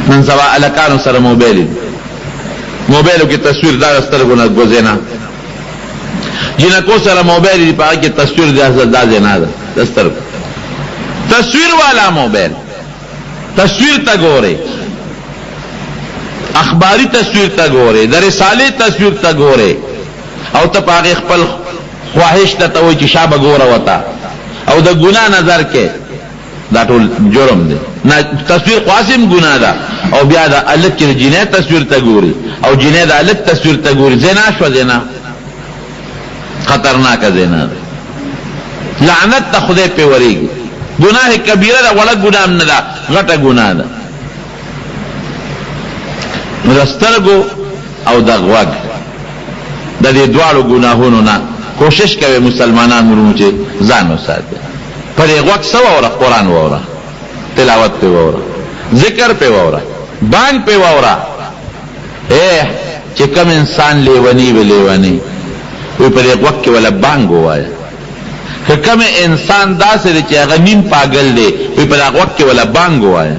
نن سبا الکانو سره موبایلو کې تصویر دا سترګو نه ګوزینا جنکو سره موبایل دی پاک کې تصویر دا زینا ده سترګو تصویر والا موبایل تصویر تا ګوره اخباری تصویر تا ګوره د رساله تصویر تا ګوره او ته پاک خپل خواهش ته وای چې شابه ګوره وتا او د ګناه نظر کې دا ټول جرم دی نه تصویر قاسم ګناه ده او بیا دا الګ کې جنې تصویر ته ګوري او جنې دا الګ تصویر ته ګوري زنا شو زنا خطرناک زنا ده لعنت ته خدای په وریږي گناہ کبیره ده ولا ګناه نه ده غټه ګناه ده مرسترګو او د غوږ د دې دواړو ګناهونو نه کوشش کوي مسلمانان ورونو چې ځان وساتي پر غوږ سو او قرآن ووره تلاوت په ووره ذکر په ووره بانګ په ووره چې کوم انسان لیونی وی پر غوږ کې ولا بانګ وایا که کوم انسان داسې چې هغه نیم پاگل دی وی پر غوږ کې ولا بانګ وایا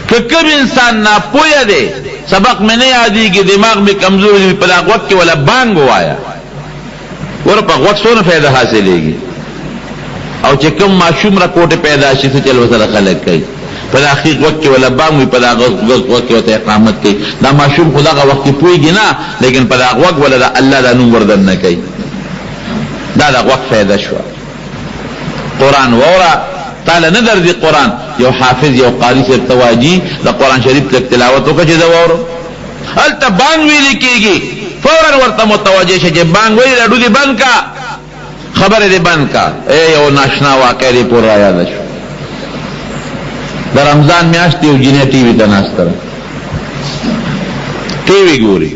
که کوم انسان ناپوهه دی سبق میں نہیں یادېږي دماغ میں کمزور دی پر غوږ کې ولا بانګ وایا ور په غوږ څونه فائدہ حاصلېږي او چې کوم معشوم را کوټه پیدا شي څه چل وسره خلک کوي په اخیر وخت کې ولا بام وي په هغه وخت کې ته اقامت کوي دا معشوم خداغه وخت پويږي نه لیکن په هغه وخت ولا الله دا نوم وردن نه کوي دا وخت فائدہ شو قرآن وورا تعالی نه درځي قرآن یو حافظ یو قاری سے تواجی دا قرآن شریف تک تلاوت وکړي دا وورو هل ته بان ویل کېږي فورا ورته متوجه شي چې بان ویل اډو دي بند کا خبره دې بند کا یو ناشنا واقع دې پور را یاد شو د رمضان میاشت یو جنې ټي وي ته ناستره ټي وي ګوري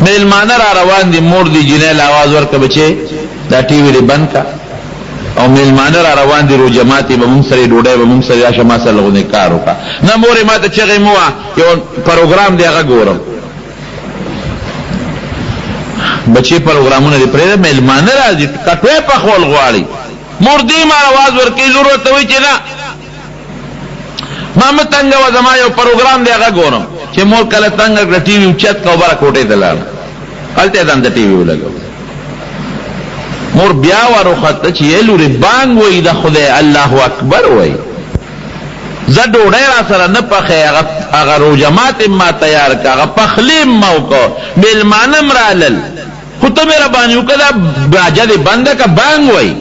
میلمانه را روان دي مور دي جنې आवाज ورکړه بچي دا ټي وي دې بند کا او میلمانه را روان دي رو جماعتي به مونږ سره ډوډۍ به مونږ سره شمه سره لغونه کار وکړه نه مورې ما ته چغې مو یو پروګرام دی هغه ګورم بچی پروګرامونه دی پرې میلمانه راځي کټوي په خول غواړي مور دې ما आवाज ورکې ضرورت وي چې نه ما متنګ و زما یو پروګرام دی هغه ګورم چې مور کله تنګ کړ ټي وي چت کو بره کوټې ته لاړ الته دند ټي وي ولګو مور بیا ورخت چې لوري بانګ وای د خدای الله اکبر وای زه ډوډۍ را سره نه پخې هغه رو جماعت ما تیار کا هغه پخلیم موکو میلمانم رالل خو ته مې ربانی وکړه باجه دې بنده کا بانګ وای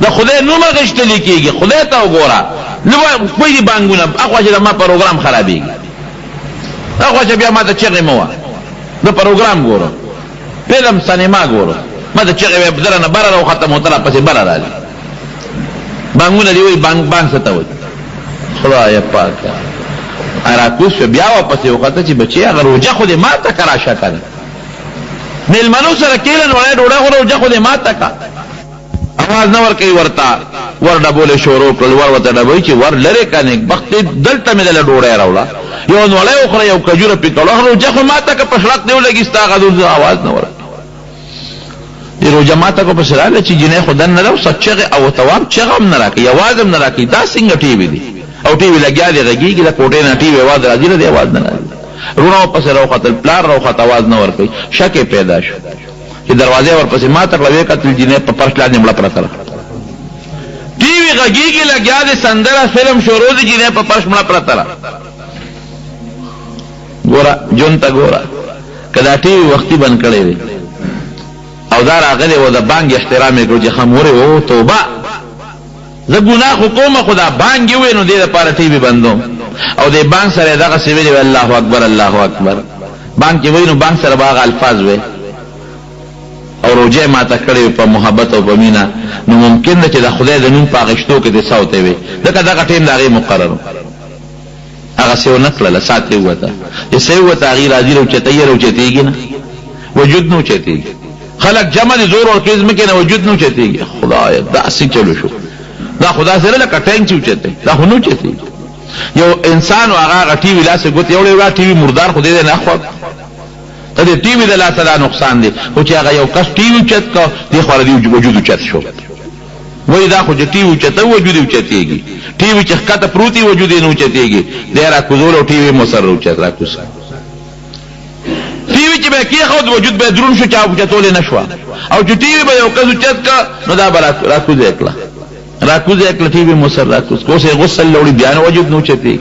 د خدای نوم غشتل کېږي خدای ته وګوره نو کوئی دې بانګونه اخوا چې ما پروګرام خرابېږي اخوا چې بیا ما ته چغې مو د پروګرام ګورم فلم سینما ګورم ما ته چغې بدل نه بره راو ختم وتره پسې بره راځي بانګونه دی وای بانګ څه ته وای خدای پاک ارا کوس بیا واپس وخته چې بچي هغه روزه خو دې ما ته کرا شکل میلمنو سره کېلن وړه ډوډۍ خو روزه خو دې ما ته کا اواز نه ور کوي ورتا ور ډبول شروع کړ ور وته ډبوي چې ور لره کنه وخت دلته مې له ډوډۍ راوړه یو نوړې اخره یو کجوره پکړه روزه خو ما ته کا پښړق دی ولګي ستا غوډ आवाज نه ور دی روزه ما ته کو پښړاله چې جنې خدای نه راو سچغه او توام چغم نه راکې आवाज هم نه راکې دا څنګه ټي وي دي او ټي وي لګیا دی غږیږي د کوټې نه ټي وي आवाज راځي نه دی आवाज نه راځي رونو پسې راو خپل پلار راو خط आवाज نه ور کوي شک پیدا شو چې دروازه ورپسې ما ته کړوي کتل جنې په پرش لاندې مړه پرته ټي وي غږیږي لګیا دی سندره فلم شروع دي جنې په پرش مړه پرته ګورا جون تا ګورا کدا ټي وي وختي بند کړي وي او دا راغلی و د بانګ احترام یې کړو چې خمورې او توبه زه ګناه کوم خدا بانګ وي نو دې لپاره ټي وي بندوم او دې بانګ سره دغه سی ویل الله اکبر الله اکبر بانګ کې وینو بانګ سره باغ الفاظ وي او روجه ما ته کړی په محبت او په مینا نو ممکن ده چې د خدای د نوم پاغشتو کې د صوت وي دغه ټیم دغه مقرر هغه څه ونکړه ساتي وته چې څه وته غیر راځي او چې تیر او چې تیګ نه وجود نو چتیږي خلق جمع زور او کیزم کې نه وجود نو چتیږي خدای دا څه چلو شو دا خدا سره لکه ټینګ چوچته دا هنو چتیږي یو انسان او هغه ټي وی لاسه ګوت یو ټي وی مردار خو دې نه خو ته دې ټي وی د لاسه دا نقصان دی خو چې هغه یو کس ټي وی چت کا دې خو دې وجود چت شو وای دا خو چې ټي وي اوچته وجود یې اوچتېږي، ټي وي چې ښکته پروت وي وجود یې نه اوچتېږي، دی راکوزول او ټي وي مو سر راکوز. ټي وي چې به یې کېښود وجود به یې دروند شو، چا اوچتولی نه شوه، او چې ټي وي به یو کس اوچت که نو دا به راکوزه یې کړه، راکوزه یې کړه، ټي وي مو سر راکوز که. اوس یې غسل له وړي بیا نه وجود نه اوچتېږي،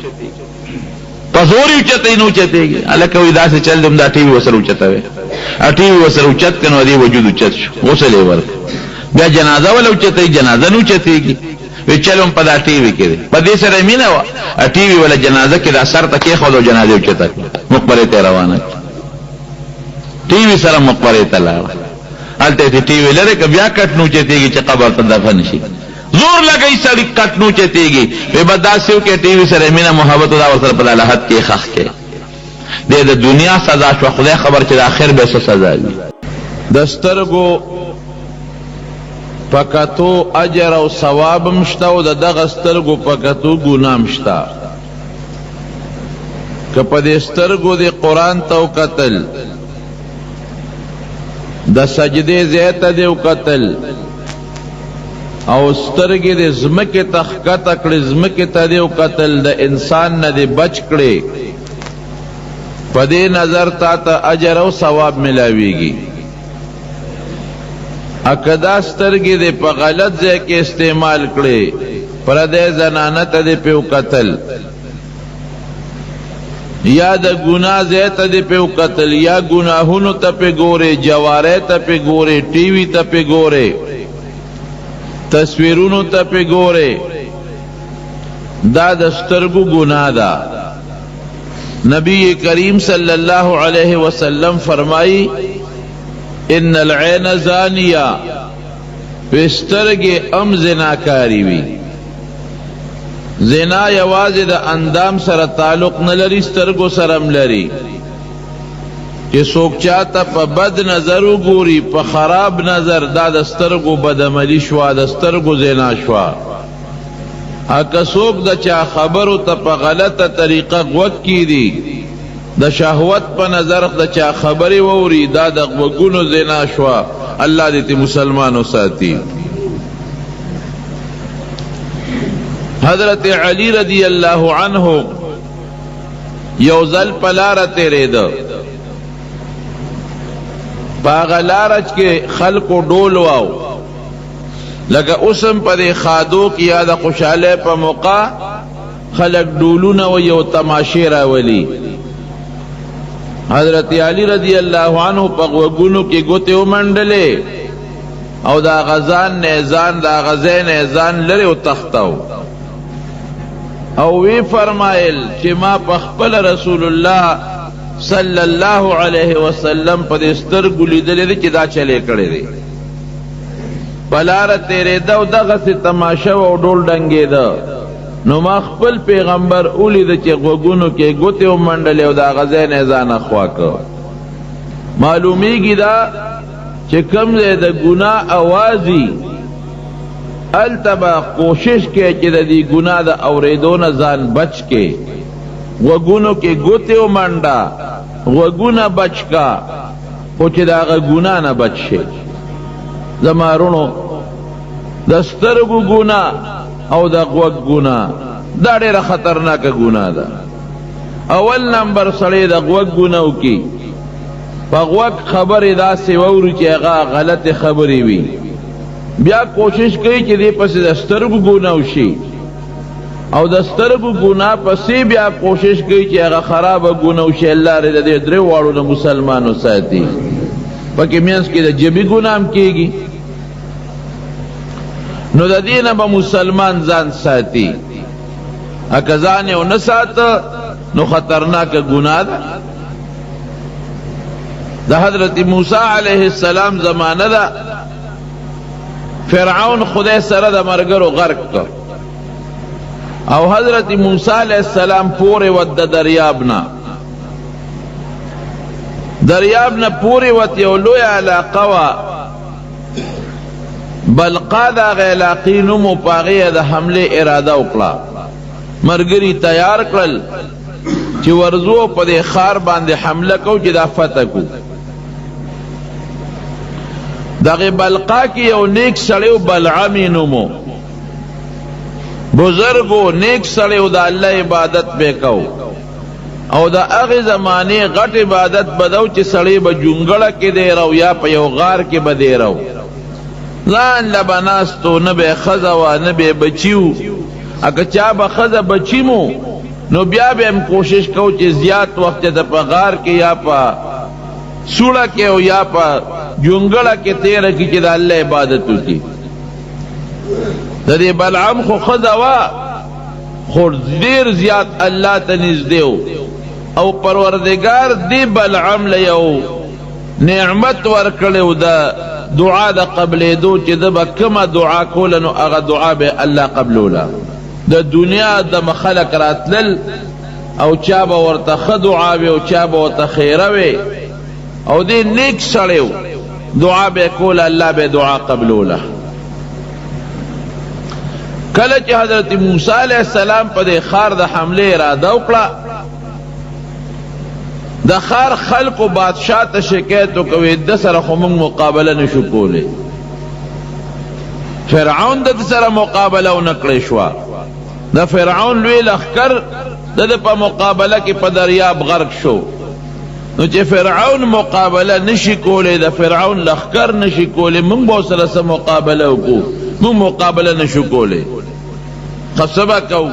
په زور یې اوچته نه اوچتېږي. هلکه وایي داسې چل دی دا ټي وي ورسره اوچتوی، ټي وي ورسره اوچت که نو دې وجود اوچت شو، غسل یې ورکړ. بیا جنازه ولا اوچتوي، جنازه نه اوچتېږي، وی چلم په دا ټي وي کې دی، په دې سره مینه وه، ټي وي ولا جنازه کې دا سر ته کېښود او جنازه اوچته کړه، مقبرې ته یې روانه کړه. ټي وي سره مقبرې ته لاړه، هلته یې ټي وي لرې که بیا کټ نه اوچتېږي چې قبر ته دفن شي، زور لګوي سړي کټ نه اوچتېږي، وی به داسې وکړې ټي وي سره مینه محبت دا ورسره په لحد کې ښخ کې. دې د دنیا سزا شوه، خدای خبر چې د آخر به څه سزا وي. د سترګو پکتو اجر او ثواب مشته او د دغه سترګو پکتو ګناه مشته. که په دې سترګو د قرآن ته وکتل، د سجدې ځای ته دې وکتل، او سترګې دې ځمکې ته ښکته کړې، ځمکې ته دې وکتل، د انسان نه دې بچ کړې، په دې نظر تا ته اجر او ثواب ملاویږي. اکدا سترګې دې په غلط ځای کې استعمال کړې، پردې زنانه ته دې په وکتل، یا د ګناه ځای ته دې په وکتل، یا ګناهونو ته په ګورې، جوارې ته په ګورې، ټي وي ته په ګورې، تصویرونو ته په ګورې، دا د سترګو ګناه ده. نبی کریم صلی اللہ علیہ وسلم فرمائی ان العین زانیہ، سترګې ام زناکاری وی. زنا یوازې د اندام سره تعلق نه لري، سترګو سره هم لري، چې څوک چاته په بد نظر وګوري، په خراب نظر، دا د سترګو بدعملي شوه، د سترګو زنا شوه. اکه څوک د چا خبرو ته په غلطه طریقه غوږ کیږدي، د شهوت په نظر د چا خبرې ووري، دا د غوږونو زنا شوه. الله دې مسلمانو ساتي. حضرت علی رضی اللہ عنہ یو ځل په لاره تېرېده، په هغه لاره کې خلقو ډول واو، لکه اوسم په دې خادو کې یا د خوشحالۍ په موقع خلق ډولونه وي او تماشې راولي. حضرت علی رضی اللہ عنہ په غوږونو کې ګوتې ومنډلې او دا غزان نیزان، دا غزې نیزان لرې وتښتاو، او وی فرمایل چې ما په خپل رسول الله صلی الله علیه وسلم په دې سترګو لیدلې دي چې دا چلې کړی دی. په لاره تېرېده او دغسې تماشه او ډول ډنګېده، نو ما خپل پیغمبر ولیده چې غوږونو کې ګوتې ومنډلې او د هغه ځای نه یې ځان اخوا کړ. معلومیږي دا چې کوم ځای د ګناه اوازي، هلته به کوشش کوي چې د دې ګناه د اورېدو نه ځان بچ کې، غوږونو کې ګوتې ومنډه، غوږونه بچ کا، خو چې د هغه ګناه نه بچ شي. زما رونو، د سترګو ګناه او د غوږ ګناه دا ډېره خطرناکه ګناه ده. اول نمبر سړی د غوږ ګناه وکړي، په غوږ خبرې داسې واوري چې هغه غلطې خبرې وي، بیا کوشش کوي چې دې پسې د سترګو ګناه وشي، او د سترګو ګناه پسې بیا کوشش کوي چې هغه خرابه ګناه وشي. الله دې د دې درې واړو نه مسلمانو ساتي. پکې منځ کې د ژبې ګناه هم کېږي، نو د دې نه به مسلمان ځان ساتي. اکه ځان یې ونه ساته نو خطرناکه ګناه ده. د حضرت موسی علیه السلام زمانه ده، فرعون خدای سره د مرګرو غرق کړ، او حضرت موسی علیہ السلام پورے ود دریاب نه پورے ود یو لوی علاقه وا، بلقا دا علاقې نومو پاغې د حمله اراده وکړه. مرګري تیار کړل چې ورځو په دې ښار باندې حمله کو چې دا فتح کو. دغه بلقا کې یو نیک سړی بلعم نومو، بزرگو نیک سړی د الله عبادت به کو، او د هغه زمانه غټ عبادت بدو چې سړی به جونګړه کې دی راو یا په یو غار کې به دی راو، ځان لبناستو نه به خزه و نه به بچیو. اگه چا به خزه بچیمو نو بیا به هم کوشش کو چې زیات وخت د په غار کې یا په سوړه کې او یا په جونګړه کې تیر کی چې د الله عبادت وکړي. د دې بلعم خو خزه وا خو ډیر زیات الله ته نږدې او پروردگار دی بلعم له یو نعمت ورکړو د دعا د قبلېدو چې د به کومه دعا کوله نو هغه دعا به الله قبلوله. د دنیا د مخلق راتلل او چا به ورته ښه دعا وي او چا به ورته خیره وي او دی نیک سړی دعا به کوله الله به دعا قبلوله. کله چې حضرت موسی علیہ السلام په دې خار د حمله اراده وکړه، د خار خلقو بادشاہ ته شکایت وکوي د سره خو موږ مقابله نشو کولی. فرعون د سره مقابله ونه کړې شوه، د فرعون لوی لښکر د په مقابله کې په دریاب غرق شو. نو چې فرعون مقابله نشي کولی، د فرعون لښکر نشي کولی، موږ به سره سره مقابله وکړو، موږ مقابله نشو کولی. خصبه کو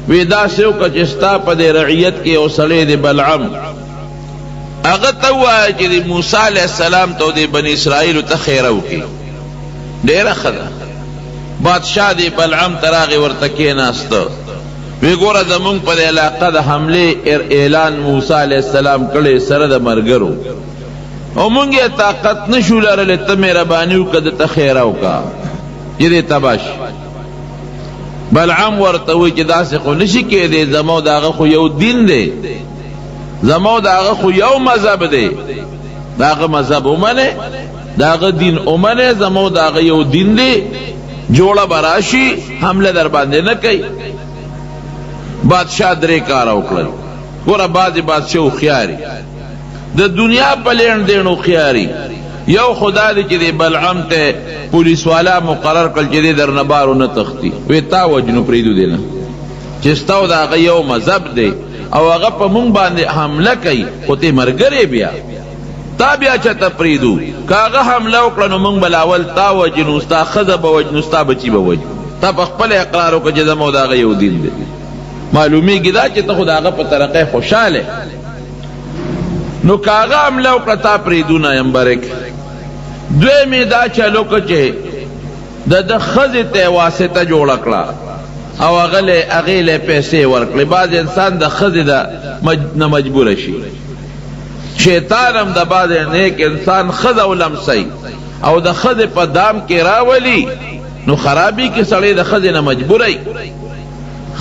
وی داسې وکړه چې ستا په دې رعیت کې یو سړی دی بلعم، هغه ته ووایه چې د موسی علیہ السلام ته د بني اسرائیلو ته خیره وکړي. ډېره ښه ده. بادشاه دی بلعم ته راغی ورته کېناسته، وی ګوره زمونږ په دې علاقه د حملې اعلان موسی علیہ السلام کړی سره د مرګرو او مونږ یې طاقت نشو لرلی، ته مهرباني وکړه دته خیره وکړه چې دې تباه شي. بلعم ورته وی چې داسې خو نشي کېدی، زمو د هغه خو یو دین دی، زمو د هغه خو یو مذهب دی، د هغه مذهب ومنې، د هغه دین ومنې، زمو د هغه یو دین دی، جوړه به راشي حمله در باندې نه کوي. بادشاہ درې کاره وکړل. ګوره بعضې بادشاه هوښیاري د دنیا په لین دین هوښیاري. یو خدا دی چې د بلعم ته پولیس والا مقرر کړل چې دی درنه بار ونه تښتي، وی تا وجنو پرېږدو دی نه چې ستا د هغه یو مذهب دی او هغه په مونږ باندې حمله کوي، خو ته مرګرې بیا تا بیا چاته پرېږدو، که هغه حمله وکړه نو مونږ بلاول تا وجنو، ستا ښځه به وجنو، ستا بچي به وجنو. تا په خپله اقرار وکړه چې زموږ د هغه یو دین دی. معلومیږي دا چې ته خو د هغه په طریقې خوشحاله. نو که هغه حمله وکړه تا پرېږدو نه یمبرک. دویمې دا چلو که چې د ښځې ته واسطه جوړه کړه او هغې له پیسې ورکړې. بعض انسان د ښځې نه مجبوره شي، شیطان هم د بعض نیک انسان ښځه ولمسي او د ښځې په دام کې راولي نو خرابي کې سړی د ښځې نه مجبوری.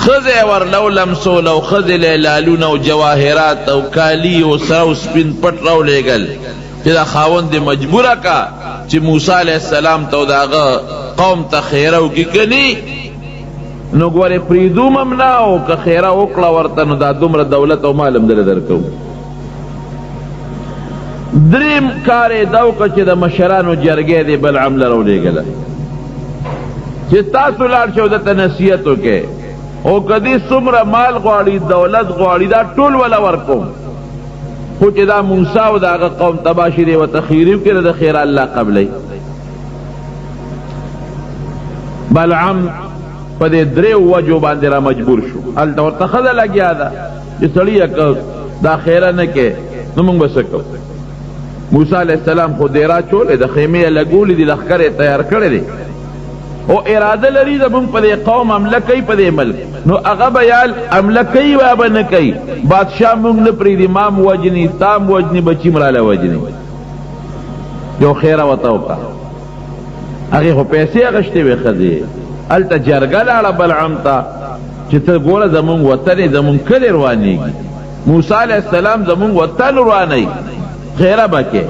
ښځې ورلو لمسول او ښځې له لالونه او جواهرات او کالي او سره او سپین پټ راولېږل چې دا خاوند دې مجبوره کا چې موسی علیہ السلام ته د هغه قوم ته خیره وکړي کني. نو ګورې پرېږدو ممنه او که خیره وکړه ورته نو دا دومره دولت او مال هم دله درکوو. دریم کار یې دا وکړه چې د مشرانو جرګې دې بلعم له راولېږله چې تاسو لاړ شئ دته نصیحت وکړئ او که دې څومره مال غواړي دولت غواړي دا ټول وله ورکوم، خو چې دا موسی او د هغه قوم تباه شي دی ورته خیري وکړي د خیره الله قبلی. بلعم په دې درې وجو باندې را مجبور شو. هلته ورته ښځه لګیا ده چې سړیه که دا خیره نه کې نو موږ به څه کوو. موسی علیہ السلام خو دیرا چولې د خیمې یې لګولې دي، لښکر یې تیار کړی دی او اراده لري زمونږ په دې قوم حمله کوي په دې ملک. نو هغه به یا حمله کوي یا به نه کوي، بادشاه موږ نه پرېږدي، ما م وجني، تا م وجني، بچي م راله وجني. یو خیره ورته وکړه. هغې خو پیسې اخیستې وې ښځې. هلته جرګه لاړه بلعم ته چې ته ګوره زمونږ وطن یې زمونږ کلي روانېږي، موسی علیہ السلام زمونږ وطن روانوي، خیره به کې.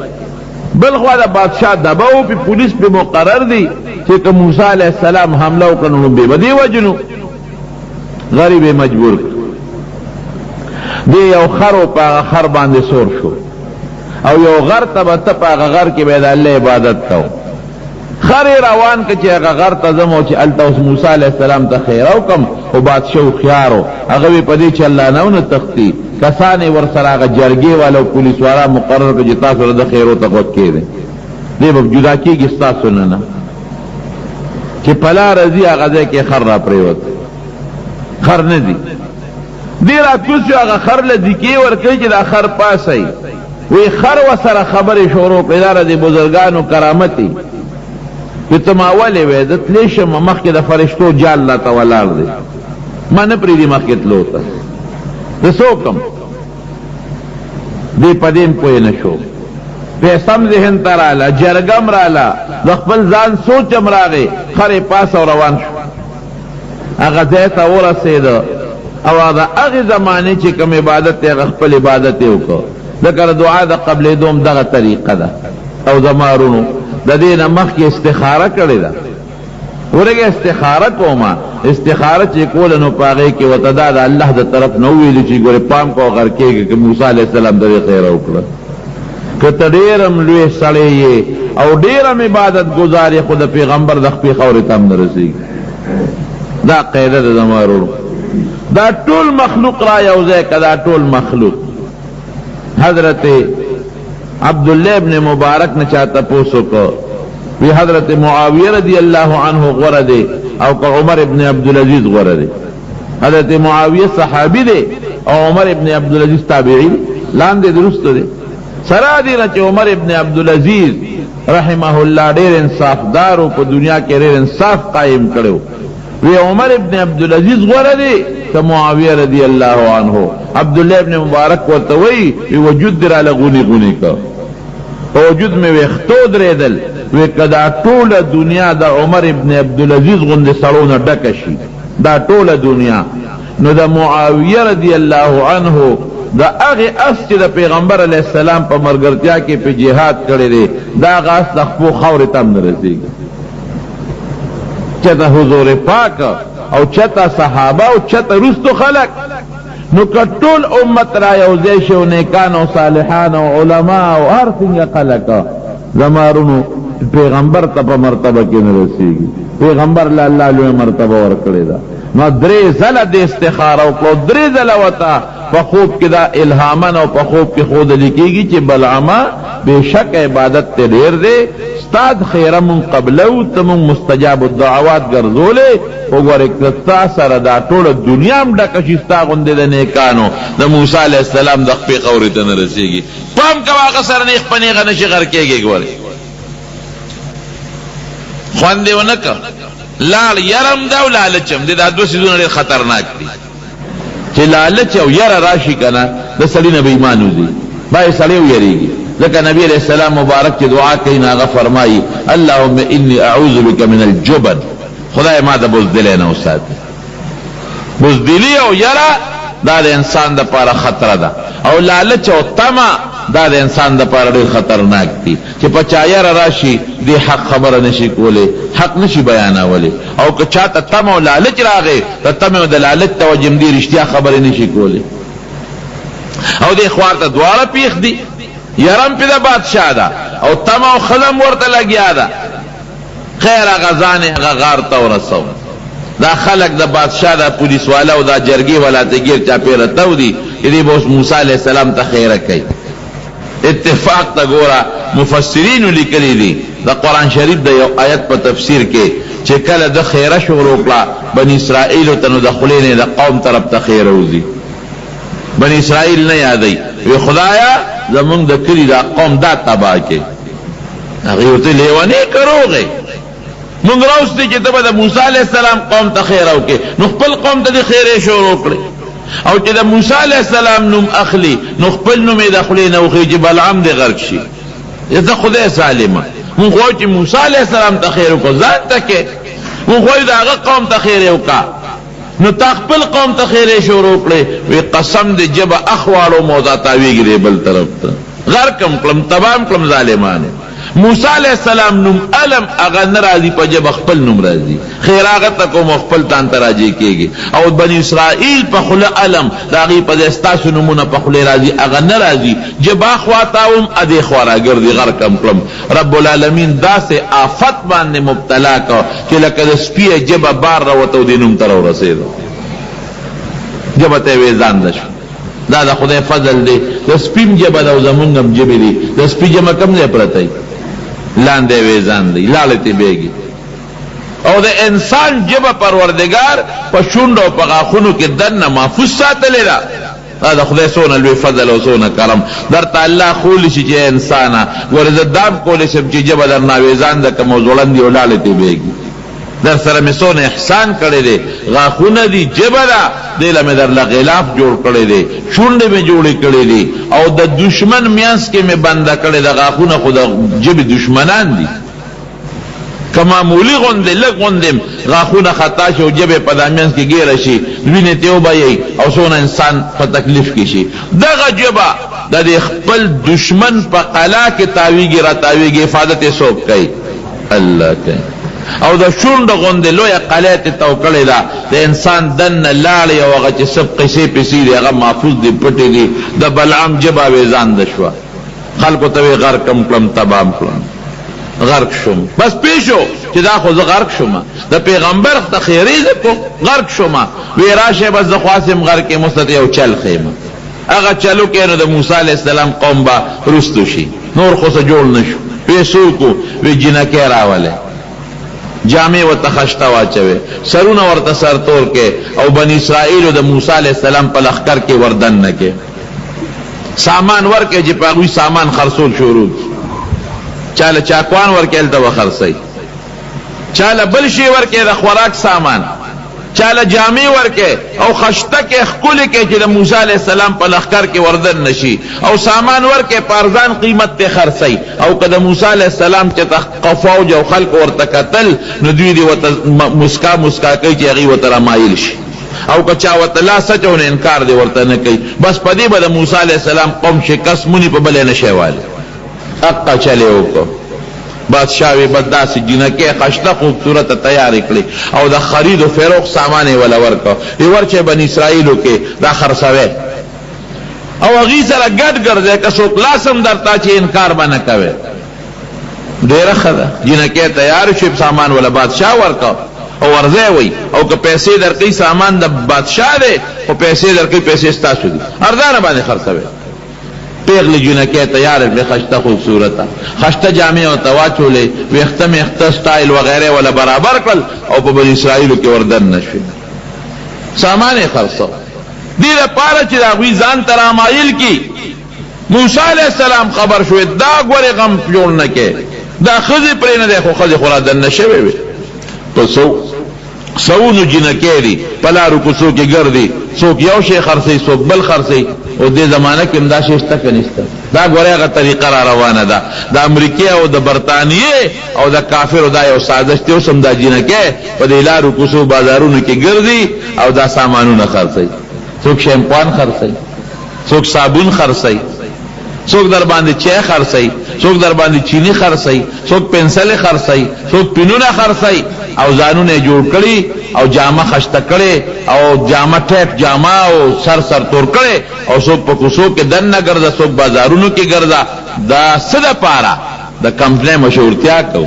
بل خوا د بادشاہ دباو پی پولیس پی مقرر دی چې که موسی علیہ السلام حمله وکړو نو بے بدی وجنو. غریب مجبور دی یو خر او په خر باندې سور شو. او یو غر ته به ته په هغه غر کې به د الله عبادت کو. خر روان که چې هغه غر ته ځم او چې هلته اوس موسی علیه السلام ته خیره وکړم، خو بادشاه هوښیار و، هغه وی په دې چې الله نه ونه تښتي، کسان یې ورسره هغه جرګې والا او پولیس والا مقرر کړه چې تاسو د خیرو ته غوږ کېږدئ، دی به جدا کېږي ستاسو نه چې په لاره ځي هغه ځای کې خر را پرېوت، خر نه ځي. دی را کوز شو، هغه خر له ذکې ورکوي چې دا خر پاسئ، وی خر ورسره خبرې شروع کړې، دا د بزرګانو کرامت دی چې ته ما ولې وې زه تللی شم مخکې د فرشتو جال راته ولاړ دی، ما نه پرېږدي مخکې تلو ته، زه څه وکړم؟ دی په دې پوه نه شو، پیسم ذهن ته راله، جرګم راله، د خپل ځان سوچم راغی، خر یې پاس او روان شو. هغه ځای ته ورسېده او د هغې زمانې چې کوم عبادت دی هغه خپل عبادت یې وکړ. ځکه د دعا د قبلېدو هم دغه طریقه ده. او زما ورونو د دې نه مخکې استخاره کړې ده، ورګه استخاره کومه، استخاره چې کوله نو په هغې کې ورته دا د الله د طرف نه وویلي چې ګورې پام کوه غر کېږي که موسی علیه السلام د دې خیره وکړه. که ته ډېر هم لوی سړی یې او ډېر هم عبادت ګزار یې، خو د پیغمبر د خپې خاورې ته هم نه رسېږي. دا قاعده ده زما ورونو. دا ټول مخلوق را یو ځای که، دا ټول مخلوق. حضرت عبداللہ ابن مبارک نے چاہتا پوسو کو وی حضرت معاویہ رضی اللہ عنہ غور دے او کہ عمر ابن عبدالعزیز غور دے. حضرت معاویہ صحابی دے او عمر ابن عبدالعزیز تابعی، لان دے درست دے. سرا دینا چے عمر ابن عبدالعزیز رحمہ اللہ دیر انصاف دارو پا دنیا کے دیر انصاف قائم کرو. وی عمر ابن عبدالعزیز غور دے تو معاویہ رضی اللہ عنہ. عبداللہ ابن مبارک ورتوئی وی وجود درا لغونی غونی کا، وجود میں ویختو دریدل وی کدا طول دنیا دا عمر ابن عبدالعزیز غند سرون ڈکشی، دا طول دنیا. نو دا معاویہ رضی اللہ عنہ دا اغی اس چی دا پیغمبر علیہ السلام پا مرگرتیا کے پہ جہاد کرے دے، دا غاس دخپو خور تم نرسی گا. چتا حضور پاک او چتا صحابہ او چتا رستو خلق، نو کټول امت را یوځای شو، نیکان او صالحان او علماء او هر څنګه خلق. زمارونو پیغمبر ته په مرتبه کې نه رسیږي، پیغمبر له الله لوی مرتبه ورکړې ده. نو درې ځله د استخاره وکړو، درې ځله وته په خوب کې دا الهامن او په خوب کې ښودل کېږي چې بلعما بېشک عبادت ته ډېر دی، استاد خیره مون قبلو ته مون مستجاب الدعوات ګرځولې. وګورئ که ستا سره دا ټوله دنیا هم ډکه شي ستا غوندې د نیکانو، د موسی علیه السلام د خپې خاورې ته نه رسېږي. پام کوه هغه سره نیغ په نیغه نشي غر کېږي. ګورئ خوند یې ونه کړ، لاړ یرم ده او لالچم دی، دا دوه څیزونه ډېر خطرناک دي. چې لالچ او یره راشي که نه د سړي نه به ایمان وځي، باید سړی ویریږي. ځکه نبی علیہ السلام مبارک چې دعا کوي نو هغه فرمایي اللهم انی اعوذ بک من الجبن، خدای ما د بزدلۍ نه وساتي. بزدلي او یره دا د انسان د پاره خطره ده، او لالچ او طمع دا د انسان د پاره ډېر خطرناک دي. چې په چا یره راشي دی حق خبره نشي کولی، حق نشي بیانولی. او که چاته طمع او لالچ راغی د طمع او د لالچ توجم دی رښتیا خبرې نشي کولی. او دی خوار ته دواړه پیښ دي، یرم پی دا بادشاہ دا او طمع او خزم ورته لګیا ده. خیر هغه ځان یې هغه غار ته ورسو. دا خلق دا بادشاہ دا پولیس والا او دا جرګې والا ته ګیر چاپېره تو دي چې دی به اوس موسی علیہ السلام ته خیره کوي. اتفاق تا گورا مفسرین لیکلی دی دا قرآن شریف دا یو آیت پا تفسیر کے چه کل دا خیره شغلو کلا بنی اسرائیل تنو دا خلین دا قوم طرف تا خیره ہوزی. بنی اسرائیل نه یادی وی خدایا زمون دا کری دا قوم دا تبا کے اغیوتی لیوانی کرو گئی منگ روستی چه تبا دا موسیٰ علیہ السلام قوم تا خیره ہوکے نو خپل قوم تا دی خیره شغلو کلی او چې د موسی علیہ السلام نوم اخلی نو خپل نوم یې د خولې نه وخی چې بلعم دې غرق شي. زه خدای سالمه مونږ وایو چې موسی علیہ السلام ته خیر وکړو، ځان ته کې مونږ وایو د هغه قوم ته خیر وکړه، نو تا خپل قوم ته خیر شروع کړې. وی قسم دې جبه اخواړو موضا تاویږي بل طرف ته غرقم کړم تبام کړم ظالمانه. موسی علیہ السلام نوم علم اغه ناراضی په جب خپل نوم راضی خیراغت کو مخفل تان تراجی کیږي او بنی اسرائیل په خله علم داغي په استاسو نمونه په خله راضی اغه ناراضی جب اخواتاهم ادي خورا ګرځي غر کم کلم رب العالمین دا سے آفت باندې مبتلا کو چې لکه سپیه جب بار راوته دینم تر ورسېدو جب ته وېزان نشو دا د خدای فضل دی د سپیم جب د زمونږم جب دی د سپی جمع کم نه پرته لاندې وېزان دی لالته بیگی او د انسان جب پروردگار په شونډو په غاخونو کې دنه محفوظ ساتلی را دا خدای سونه لوی فضل او سونه کرم در تعالی خول شي چې انسان ورزه دام کول شي چې جب در ناوېزان د کوم زولند دی لالته بیگی در سره می سونه احسان کړی دی غاخونه دی جبرا دله می در غلاف جوړ کړی دی شونډې می جوړې کړی دی او د دشمن میانس کې می بند کړی د غاخونه خود جب دشمنان دي کما مولی غوندې لږ غوندې غاخونه خطا شي او جبې په دامیانس کې ګیره شي وینې ته وبایي او سونه انسان په تکلیف کې شي دغه جبه د خپل دشمن په قلا کې تاویږي را تاویږي حفاظت یې څوک کوي الله کوي او د شونډ غوندې لویه قلعه ته توکړې ده د انسان دننه لاړې او هغه چې سب قصې پسې دي هغه محفوظ دي پټې دي د بلعام ژبه وېزانده شوه خلکو ته وی غرقم کړم تبام کړم غرق شم بس پیشو چې دا خو زه غرق شم د پیغمبر د خیرې زه غرق شم وی راشه بس زه خواصم غرق مستت یو چل خیمه هغه چلو کې نو د موسی علیه السلام قوم به رستو شي نور خو څه جوړ نشو پیسو کو وی جنکې راوله جامع و تخشتا واچوي سرونه ورته سر تور کې او بنی اسرائیل د موسی علیہ السلام په لخر کې وردن نه کې سامان ورکه چې پاغوي سامان خرصول شروع چاله چاکوان ورکه الته وخرسي چاله بل شي ورکه د خوراک سامان چاله جامع ورکه او خشته کې خپل کې چې د موسی علیہ السلام په لخر کې وردن نشي او سامان ورکه پارزان قیمت ته خرڅي او کله موسی علیہ السلام چې تخفاو او خلق ورته قتل نو دوی دی وت مسکا مسکا کوي چې هغه وته مایل شي او کچا وته لا سچون انکار دی ورته نه کوي بس پدی به د موسی علیہ السلام قوم شکست مونی په بل نه شیواله حق چلے وکړه بادشاہوی بداسی جنکے خشتا خوبصورت تیار کړي او د خرید و فروخت سامان ولا ورکو ای ورچه بنی اسرائیلو کې دا خرڅوي او هغه سره ګډ ګرځي که څوک لاسم درتا چې انکار باندې کوي ډیره خدا جنکے تیار شي سامان ولا بادشاہ ورکو او ورځي وي او که پیسې درکې سامان د بادشاہ دی او پیسې درکې پیسې ستاسو دي ارزانه باندې خرڅوي پیغلی جنکے تیار ہے خشتہ خوبصورتا خشتہ جامع و تواچولے ویختم اختص وغیرہ والا برابر کل او پا بنی اسرائیلو کے وردن نشوی سامان خرصو دیر پارا چی دا غوی زان ترامائل کی موسیٰ علیہ السلام خبر شوی دا گوری غم جوڑنکے دا خزی پرینا دے خو خزی خورادن نشوی وی تو سونو جنکے دی پلارو کسو کی گردی سوک یو شی خرسی سوک بل خرسی او دې زمانہ کې امدا شیشته کنيسته دا غوړیغه طریقه را روانه ده د امریکای او د برتانیې او د کافرو دا یو سازش ته سم دا جنکه په دې لارو کوسو بازارونو کې ګرځي او دا سامانونه خرڅي څوک شیمپان خرڅي څوک صابون خرڅي څوک در باندې چای خرڅي څوک در باندې چینی خرڅي څوک پنسل خرڅي څوک پینونه خرڅي او ځانونه جوړ کړي او جامه خشته کړي او جامه ټیپ جامه او سر تور کړي او څوک په کوڅو کې دن نه ګرځي څوک بازارونو کې ګرځي دا سده پارا د کمپنی مشهورتیا کو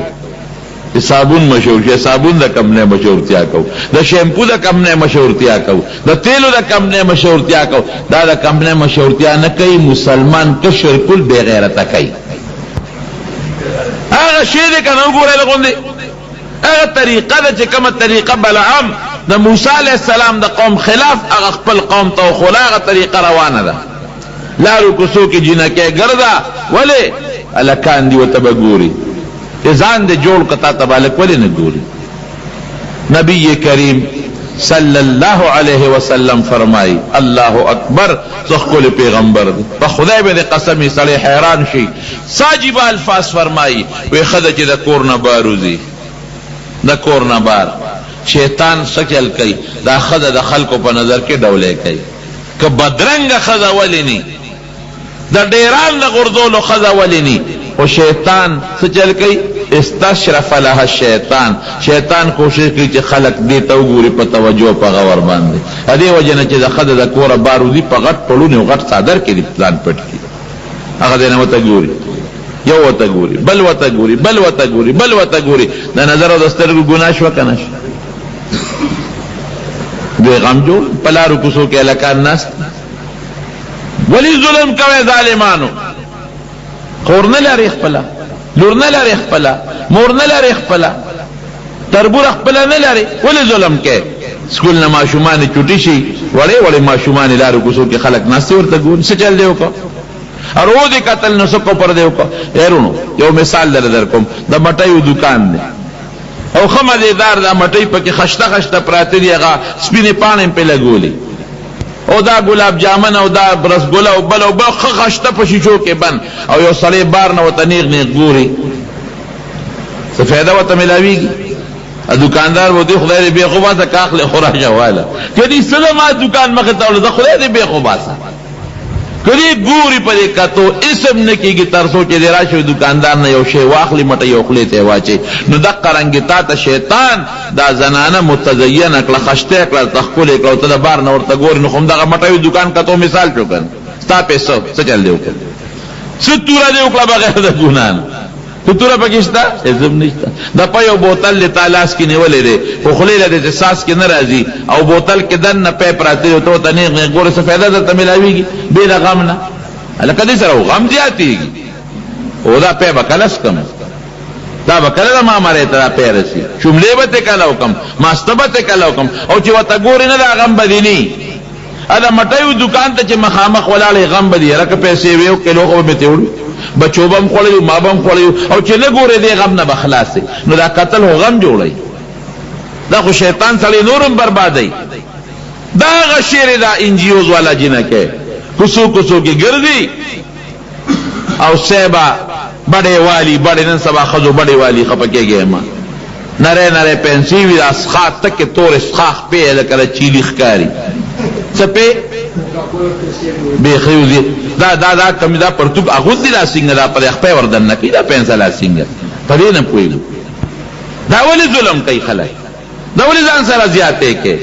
د صابون مشهور صابون د کمپنی مشهورتیا کو د شیمپو د کمپنی مشهورتیا کو د تیلو د کمپنی مشهورتیا کو دا د کمپنی مشهورتیا نه کوي مسلمان کشر کل بے غیرت کوي هغه شی دې کنه وګوره لغوندې هغه طریقه ده چې کومه طریقه بلعام د موسی علیہ السلام د قوم خلاف هغه خپل قوم ته خلاغه طریقه روانه ده لارو کوسو کې جنکه ګرځا ولی الکان دی وتبګوري ځان دې جوړ کتا تبالک ولی نه ګوري نبی کریم صلی الله علیه وسلم فرمای الله اکبر څخه پیغمبر په خدای به قسم سړی حیران شي ساجب الفاظ فرمای وی خدای چې د کور نه باروزی د کور نه بار شیطان شکل کوي دا خدای د خلکو په نظر کې ډولې کوي که بدرنګ خدای ولینی د ډیران د غردولو خدای ولینی او شیطان څه چل کوي استشرف لها الشیطان شیطان کوشش کوي چې خلق دې ته وګوري په توجه په غور باندې ا دې وجه نه چې د خد د کوره بارودي په غټ پړونی او غټ صادر کې پلان پټ کی هغه دې نه وته ګوري یو وته ګوري بل وته ګوري بل وته ګوري بل وته ګوري د نظر او د سترګو ګناه شو کنه دوی غم جوړ پلارو کوسو کې الکان ناس ولی ظلم کوي ظالمانو خور نه لري خپل لور نه لري خپل مور نه لري خپل تربور خپل نه لري ولی ظلم کوي سکول نه ماشومان چټي شي وړي وړي ماشومان لارو کوسو کې خلک ناس ورته ګور څه چل دیو کو ارو دې قتل نو سکو پر دیو کو هرونو یو مثال در کوم د مټایو دکان دی او خمدیدار دا مټی پکې خشته خشته پراته دی هغه سپینې پاڼې په لګولې او دا ګلاب جامن او دا رسګله او بل او بل خشته په شیشو کې بند او یو سړی بار نه وته نیغ نیغ ګوري څه فایده وته ملاویږي ا دکاندار و دې خدای دې به خو باسه کاخله خوراجه والا کدي سلام دکان مخه ته ول خدای دې به خو باسه کدی ګوري په دې کاتو اسم نه کېږي تر څو چې راشي دکاندار نه یو شی واخلي مټه یو خلې ته واچي نو د قرنګتا ته شیطان دا زنانه متزینه کله خشته کله تخکل کله ته بار نه ورته ګوري نو هم دغه مټه دکان کاتو مثال شو کن ستا پیسو څه چل دیو ستوره دیو کله بغیر د ګنان ستوره پکښتا اسم نشته د پيو بوتل له تالاس کې نیولې ده خو خلې له د ساس کې ناراضي او بوتل کې دن نه پې پراته ته ته نه ګوره څه فائدہ درته ملاويږي به د غم نه الکه دې سره غم زیاتېږي او دا په بکلس کم دا بکله ما ماره ته پیرسي شملې به ته کلاو کم ماستبه ته کلاو کم او چې وته ګورې نه دا غم بدینی ادا مټایو دکان ته چې مخامخ ولاله غم بدی رکه پیسې ویو کلو خو به ته وړي بچو بم خوړیو ما بم خوړیو او چې نه ګورې دې غم نه بخلاصي نو دا قتل هو غم جوړي دا خو شیطان سړی نورم بربادي دا غشیر دا انجیوز والا جنکه کوسو کوسو کې ګرځي او سیبا بڑے والی بڑے نن سبا خزو بڑے والی خپکیږي ما نره نره پنسی وی اسخات تک تور اسخاخ په لکه چیلی ښکاری څپه به خيوزي دا کمی دا پرتوب اغوذ دی لا سنگ دا پر خپل وردن نکی دا پنسل لا سنگ پدې نه پوي دا ولی ظلم کوي خلک دا ولی ځان سره زیاته کې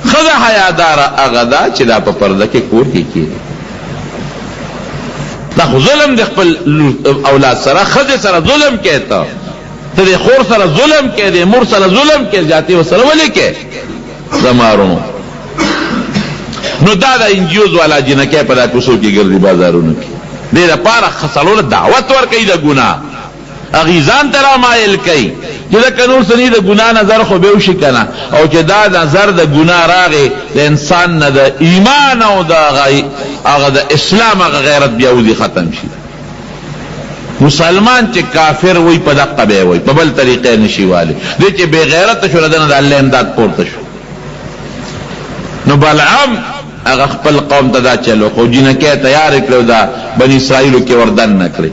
خدا حیادار اغدا چې دا په پرده کې کور کې کی دا ظلم د خپل اولاد سره خځه سره ظلم کېتا ته خور سره ظلم کې دي مور سره ظلم کې ذاتی وسره ولي کې زمارونو نو دا د انجیوز والا جنکه په دا کوسو کې ګرځي بازارونو کې دې لپاره خسلول دعوت ور کوي د ګناه اغیزان ترا مایل کوي چې دا قانون سنی د ګناه نظر خو به وشي کنه او چې دا نظر د ګناه راغی د انسان نه د ایمان او د هغه د اسلام هغه غیرت بیا ودی ختم شي مسلمان چې کافر وای په دقه به وای په بل طریقې نشي والی دې چې بے غیرت شو دنه د الله امداد پورته شو نو بلعام اغه خپل قوم ته دا چلو خو جنکه تیار کړو دا بنی اسرائیل کې وردن نکړي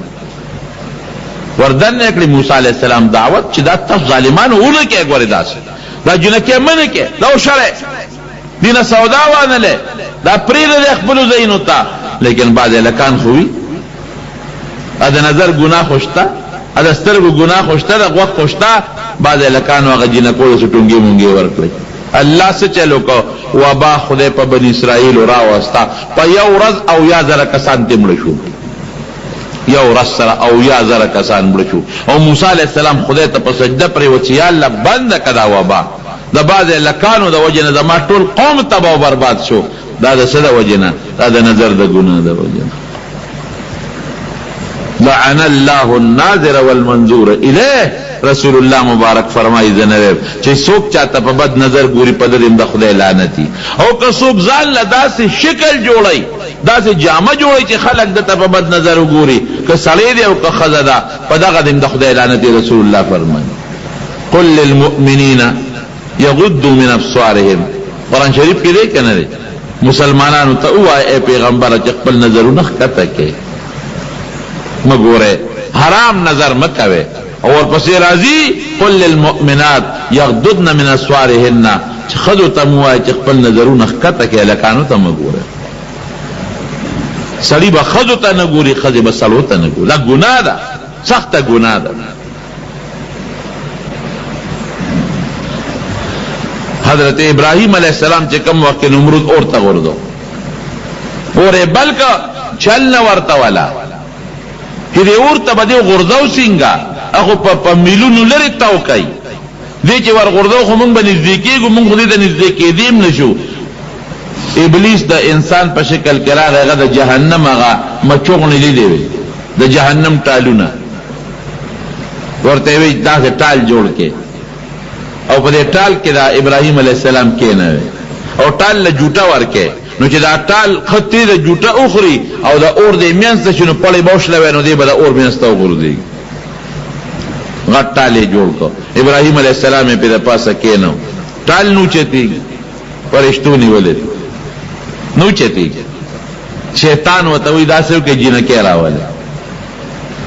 وردن نکړي موسی علی السلام دعوت چې دا تاسو ظالمانو ونه کې غوړي داس دا جنکه منه کې دا شرع دینه سودا وانه له دا پریر د خپل زینو تا لیکن بعد لکان خوې اده نظر گناه خوشتا اده سترګو گناه خوشتا د وخت خوشتا بعد لکان هغه جنکو سټونګي مونږي ورکړي الله سے چلو کو وبا خدای په بنی اسرائیل را واسطا په یو ورځ او یا زره کسان تمړ شو یو ورځ سره او یا زره کسان مړ شو او موسی علی السلام خدای ته په سجده پرې وچی الله بند کدا وبا د باز لکانو د وجنه زما ټول قوم تباہ او برباد شو دا د سده وجنه دا د نظر د ګناه د وجنه لعن الله الناظر والمنظور الیه رسول الله مبارک فرمایي زنه چې څوک چاته په بد نظر ګوري په دې د خدای لعنتی او که څوک ځان له داسې شکل جوړي داسې جامه جوړي چې خلک دته په بد نظر وګوري که سړی دی او که ښځه ده په دغه د خدای لعنتی رسول الله فرمایي قل للمؤمنین یغضوا من ابصارهم قرآن شریف کې دی کنه دی مسلمانانو ته وایي پیغمبر چې خپل نظرونه ښکته کړي مګوره حرام نظر مکوي اور پسې راځي قل للمؤمنات یغضضن من ابصارهن چې خذو تموای چې خپل نظرونه ښکته کړي لکانو ته مګوره سړی به خذو ته نه ګوري خذ به سلو ته نه ګوري لا ګناه ده سخت گناه ده. حضرت ابراہیم علیہ السلام چې کوم وخت نمرود اور ته غردو اور بلکہ چل نہ ورتا والا چې دې اور ته بده غردو سینګا اخو په میلونو لري توکای دې چې ور غردو خو مونږ باندې ځکیږو مونږ دې د نږدې کېدیم نشو. ابلیس د انسان په شکل کې راغی د جهنم هغه مچوغ نه دی د جهنم ټالونه ورته وی دا ټال جوړ کې او په دې ټال کې دا ابراهیم علیه السلام کې نه او ټال له جوټه ورکه نو چې دا ټال خطي د جوټه اخري او دا اور دې میانسته شنو پړې بوشله نو دې به دا اور میانسته وګورځي غټ ټال جوړ کو ابراهیم علیه السلام په دې پاسه کې نو ټال نو چتی فرشتو نیولې نو چتی شیطان وته وی داسې کې جنہ کې راواله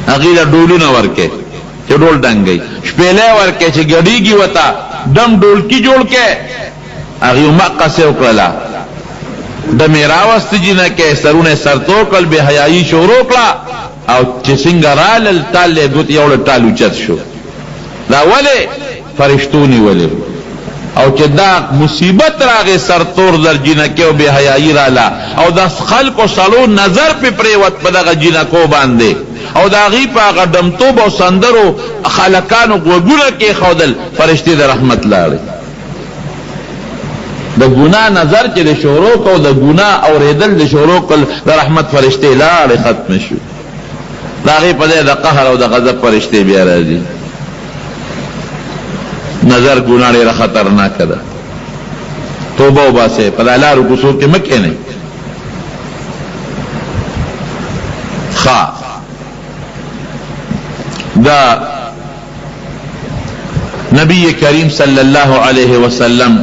هغه ډولونه ورکه چې ډول ډنګي شپېلې ورکه چې ګډيږي وتا دم ډول کی جوړ کې هغه مقصه وکړه د میراوست جنہ کې سرونه سرتو کل به حیايي شروع کړه او چې څنګه رال تل ګوت یو ټالو چت شو دا وله فرشتونی وله او چې دا مصیبت راغې سرتور در جنہ کې او به حیايي رالا او د خلق او سالو نظر په پریوت په دغه جنہ کو باندې او دا غي په قدمتوب او سندرو خلقانو وګړه کې خودل فرشتي د رحمت لاړې د ګناه نظر چې د شروع کو د ګناه اوریدل د شروع کول د رحمت فرشتي لاړې ختم شو دا غي په د قهر او د غضب فرشتي بیا راځي نظر ګناه ډېر خطرناک ده توبه وباسه په لارو کوڅو کې مکه نه خا دا نبی کریم صلی اللہ علیہ وسلم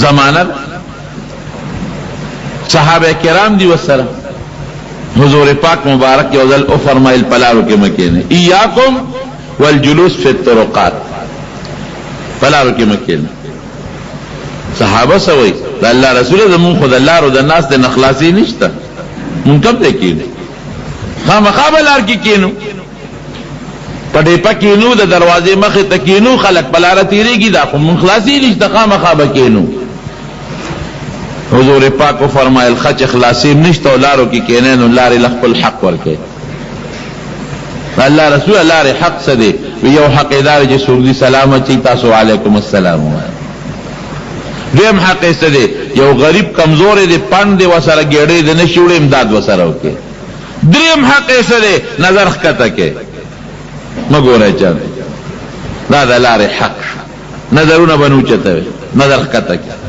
زمانہ صحابہ کرام دی وسلم حضور پاک مبارک یوزل او فرمائل پلارو کے مکینے ایاکم والجلوس فی الطرقات پلارو کے مکینے صحابہ سوئی دا اللہ رسول زمون خود اللہ رو دا ناس دے نخلاصی نشتا من کب دیکھینے خامخاب لار کی کینو پڑے پا کینو دا دروازے مخ تکینو خلق پلارا تیرے گی دا من خلاصی نشتا خامخاب کینو حضور پاک کو فرمائے خچ اخلاصی نشتا و لارو کی کینین و لار لخف الحق ورکے اللہ رسول لار حق سدے یو حق ادار جی سوردی سلامت چی تاسو علیکم السلام دویم حق سدے یو غریب کمزور دے پان دے وسر گیڑے دے نشوڑے امداد وسر ہوکے دریم حق ایسا دے نظر خکتا کے مگو رہے چاہتے دا دا لار حق نظرون بنو چاہتے نظر خکتا کے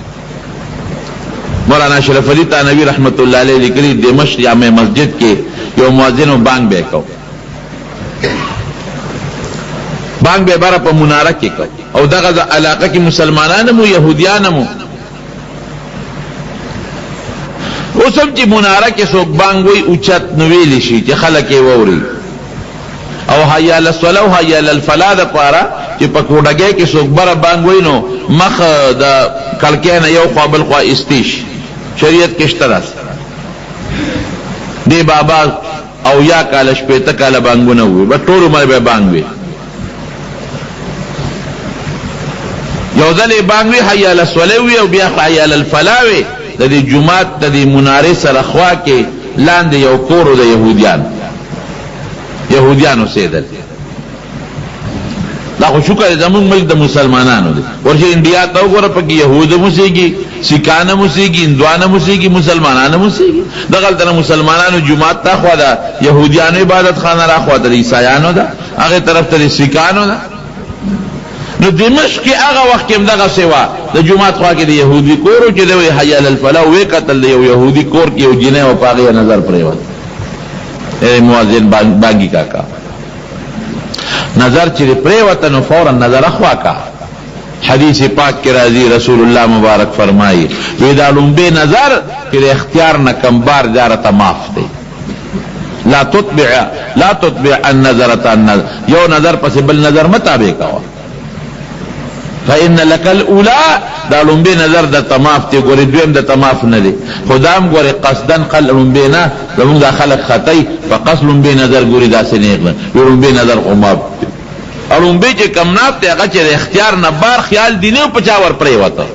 مولانا اشرف علی تانوی رحمت اللہ علیہ لکلی دمشق جامع مسجد کے یو مؤذن و بانگ بے کو بانگ بے بارا پا منارہ کی کو او دا غزا علاقہ کی مسلمانانمو یہودیانمو اوسم چې مناره کې څوک بانګوي اوچت نویلی شي چې خلک یې ووري او حیا للصلاه او حیا للفلاح د پاره چې په کوډګۍ کې څوک بره بانګوي نو مخ د کلکې نه یو خوا بل خوا استیش شریعت کې شته دی بابا او یا کال شپې ته کال بانګونه وي په ټول عمر به بانګوي یو ځلې بانګوي حیا للصلاه وي او بیا حیا للفلاح وي د دې جمعات د دې منارې سره خوا کې لاندې یو کور د یهودیانو سیدل دا خو شکر زمون ملک د مسلمانانو دی ورشه انډیا ته وګوره پکې يهود موسیقي سکان موسیقي هندوان موسیقي مسلمانانو موسیقي دغه تر مسلمانانو جمعات ته خوا دا يهوديانو عبادت خانه را خوا د عیسایانو دا هغه طرف ته سکانو دا نو دمشق کې هغه وخت کې دغه سیوا د جمعات خوا کې د يهودي کورو چې دوی حیا للفلاح وې قتل یو يهودي کور کې یو جنې او پاغه نظر پریوت اے مؤذن باغی کاکا نظر چې پریوت نو فورا نظر اخوا کا حدیث پاک کے راضی رسول اللہ مبارک فرمائی ویدا لمبے نظر کہ اختیار نہ کم بار جارتا معاف دے لا تتبع النظرة النظر یو نظر پس بل نظر مطابق ہوا فإن لك الأولى دا لنبی نظر دا تماف تی گوری دویم دا تماف ندی خدام گوری قصدن قل لنبی نا زمون دا خلق خطی فقص لنبی نظر گوری دا سنیقن لنبی نظر قماب تی لنبی چه کمناف تی اگه چه اختیار نبار خیال دینیو پچاور پریواتا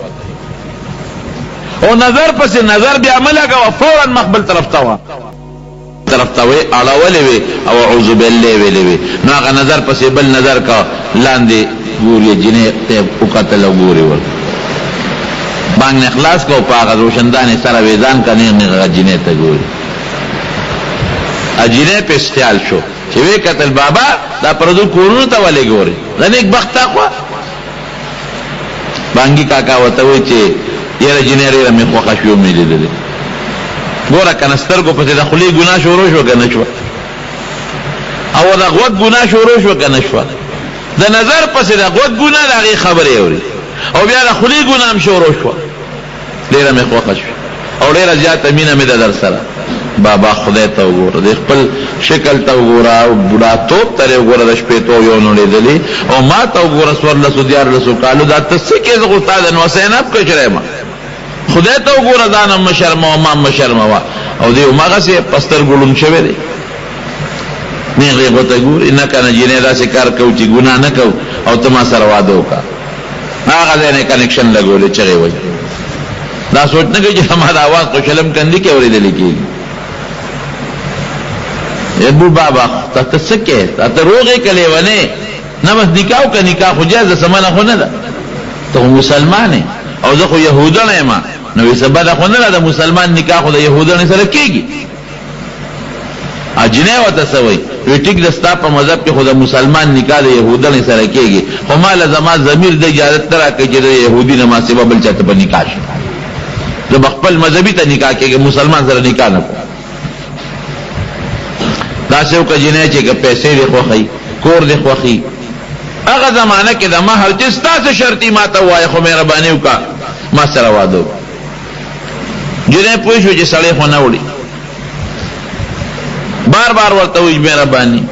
او نظر پس نظر بی عمل اگه و فورا مقبل طرف تاوی اڑاولی وی او عوضو باللہ ویلی وی نو اگه نظر پس بل نظر کا لاندی گوری جنه اکتل و گوری ور بانگ اخلاص کو پاگا روشندان سر ویزان کا نیغ جنه تا گوری جنه پہ استعال شو چوی قتل بابا دا پردو کورونو تا ولی گوری دن ایک بختا خوا بانگی کاکا وطوی چه یر جنه ری رمی خوخا شو میلی دلی گورا کنستر کو پسی دا خلی گناہ شورو شو کنشوا او دا غوت گناہ شورو شو کنشوا دا نظر پسی دا غوت گناہ دا غی خبری اوری او بیا دا خلی گناہ شورو شوا لیر می خوخا شو او لیر زیاد امین می دا در سرا بابا خدای تا وګوره د خپل شکل تا وګوره او بډا توپ ترې وګوره د شپې تو یو نو لیدلی او ما تا وګوره سور له سودیار له کالو دا تاسو کې زغ استاد نو حسین اپ کې چره ما خدای ته وګوره دانم مشرم او ما مشرم او دی ماغه سي پستر ګلون شوی دی نه غیبت ګور ان کنه جنې دا کار کو چې ګنا نه کو او تما سره واده وکا هغه نه کنیکشن لګولې چره وای دا سوچ نه کوي چې ہمارا आवाज کو شلم کندي کې اورېدل کېږي ابو بابا ته سکه ته روغه کلی ونه نه بس نکاح کا نکاح خو جاز سمانه خو نه ده ته مسلمان او زه خو يهودانه ما نو سبا ده خو نه ده مسلمان نکاح خو د يهودانه سره کېږي اجنه وته سوي وی ټیک دستا په مذهب کې خو د مسلمان نکاح د يهودانه سره کېږي خو مال زما ضمیر د اجازه ترا کې چې د يهودي نه ما سبب بل چاته په نکاح شي د خپل مذهبي ته نکاح کېږي مسلمان سره نکاح نه کو دا سو کا جنې چې که پیسې دی خوخی کور دی خوخی هغه زمانہ کې د مہر چې ستاسو شرطي ما ته وای خو مهرباني وکا ما سره وادو جنې پوښو چې سړی خو نه وړي بار بار ورته وای مهرباني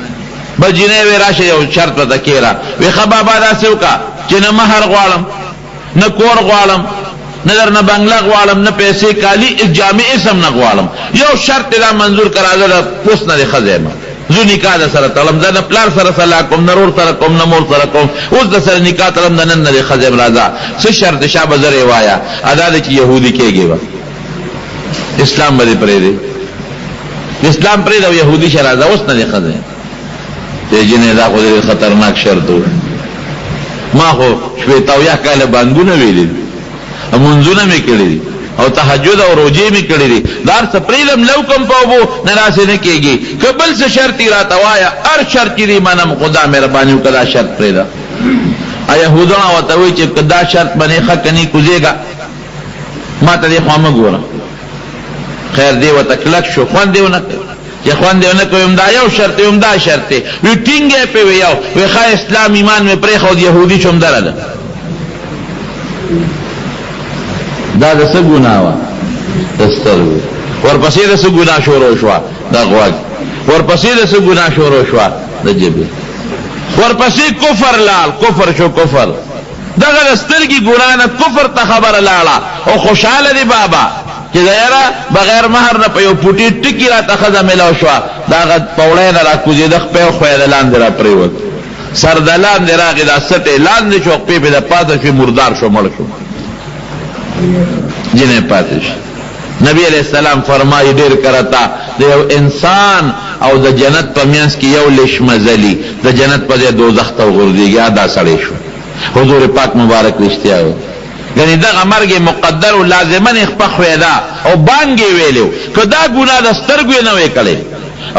بل جنې وی راشه یو شرط وته کېرا وی خبابا دا سو کا چې نه مہر غواړم نه کور غواړم نظر نه بنگلا غوالم نه پیسې کالی جامع اسم نه غوالم یو شرط دا منظور کرا ده پوس نه خزیمه زو نکاح ده سره تلم ده نه پلار سره سلا کوم نه رور سره کوم نه مور سره کوم اوس ده سره نکاح تلم ده نن نه خزیم راځه څه شرط شابه زره وایا ادا ده چې يهودي کېږي اسلام باندې پرې دی اسلام پرې دا يهودي شرازه اوس نه خزیم ته جنې دا خو خطرناک شرط ما خو شپې یا کاله باندونه ویلې منځونه می کړی او تهجد او روزه می کړی دي دار سپریدم لو کم پاوبو نراسه نه کېږي قبل سے شرطی را توایا ار شرط دی منم خدا مهرباني وکړه شرط پریدا يهودانو او ته وی چې کدا شرط باندې حق نه کوزيګا ما ته خو ما ګوره خیر دی و تکلک شو خوان دیونه چې خوان دیونه کوم دا یو شرط یم دا شرط وی ټینګه په ویاو وی خا اسلام ایمان می پرې خو يهودي شوم درله دا د څه ګناه وا دسترو ورپسې د څه ګناه شروع شو دا غواګ ورپسې د څه ګناه شروع شو د جبه ورپسې کفر لال کفر شو کفر دغه سترګي ګناه نه کفر ته خبر لاړه او خوشاله دی بابا چې زیرا بغیر مہر نه په یو پټی ټکی را تخزه ملاو شو دا پوړې نه را کوزي د خپل خو اعلان درا پریوت سردلان دراغه د سټ اعلان د چوک په د پاده شي مردار شو مړ شو جنہیں پاتش نبی علیہ السلام فرمائی دیر کرتا دا یو انسان او دا جنت پا مینس کی یو لش مزلی دا جنت پا دے دوزخ تا غردی گیا دا سڑے شو حضور پاک مبارک رشتیا ہو یعنی دا مرگ مقدر و لازمن اخپخ ویدا او بانگی ویلیو که دا گناہ دا سترگوی نوے کلے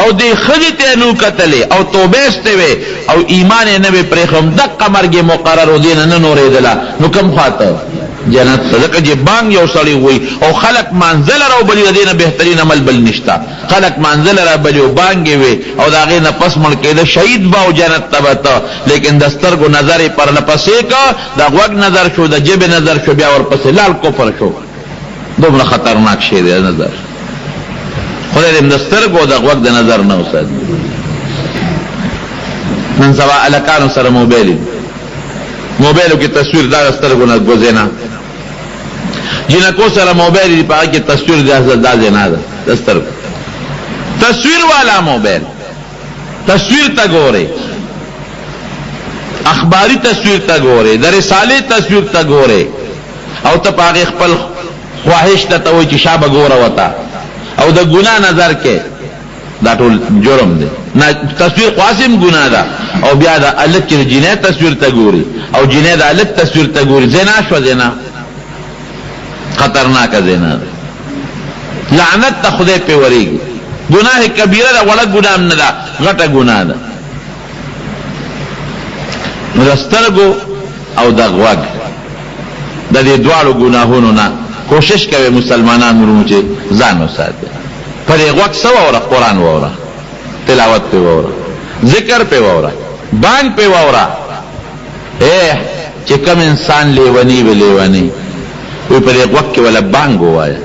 او دی خجتے نو کتلے او توبیستے وے او ایمان نبی پریخم دقا مرگ مقرر و دین ننو ریدلا نو کم خواتا جنت صدقه جی بانگ یو سړی وای او خلق منزل را بلی دینه بهترین عمل بل نشتا خلق منزل را بلی او بانگ وی او داغه نه پس مړ کېده شهید با او جنت تبتا لیکن دستر کو نظر پر لپسې کا دا وګ نظر شو د جيب نظر شو بیا ور پسې لال کفر شو دومره خطرناک شی دی نظر خدای دې دستر کو دا وګ د نظر نه وسات من سوا الکانو سره موبایل موبایلو کې تصویر دا سترګو نه ګوزینا جنکو سره موبایل دی پاکه کې تصویر دا زینا ده سترګو تصویر والا موبایل تصویر تا ګوره اخباری تصویر تا ګوره د رساله تصویر تا ګوره او ته پاغه خپل خواهش ته وای چې شابه ګوره وتا او د ګناه نظر کې دا ټول جرم دی نه تصویر قاسم ګناه ده او بیا دا الګ چې جنې تصویر ته ګوري او جنې دا الګ تصویر ته ګوري زنا شو زنا خطرناک زنا لعنت ته خدای په وریږي گناہ کبیره ده وړه ګناه نه ده غټه ګناه ده مرسترګو او د غوږ د دې دواړو ګناهونو نه کوشش کوي مسلمانان ورونو چې ځان وساتي پر غوږ سو او قرآن ووره تلاوت په ووره ذکر په ووره بانګ په ووره چې کوم انسان لیونی وی لیونی وی پر غوږ کې ولا بانګ وایا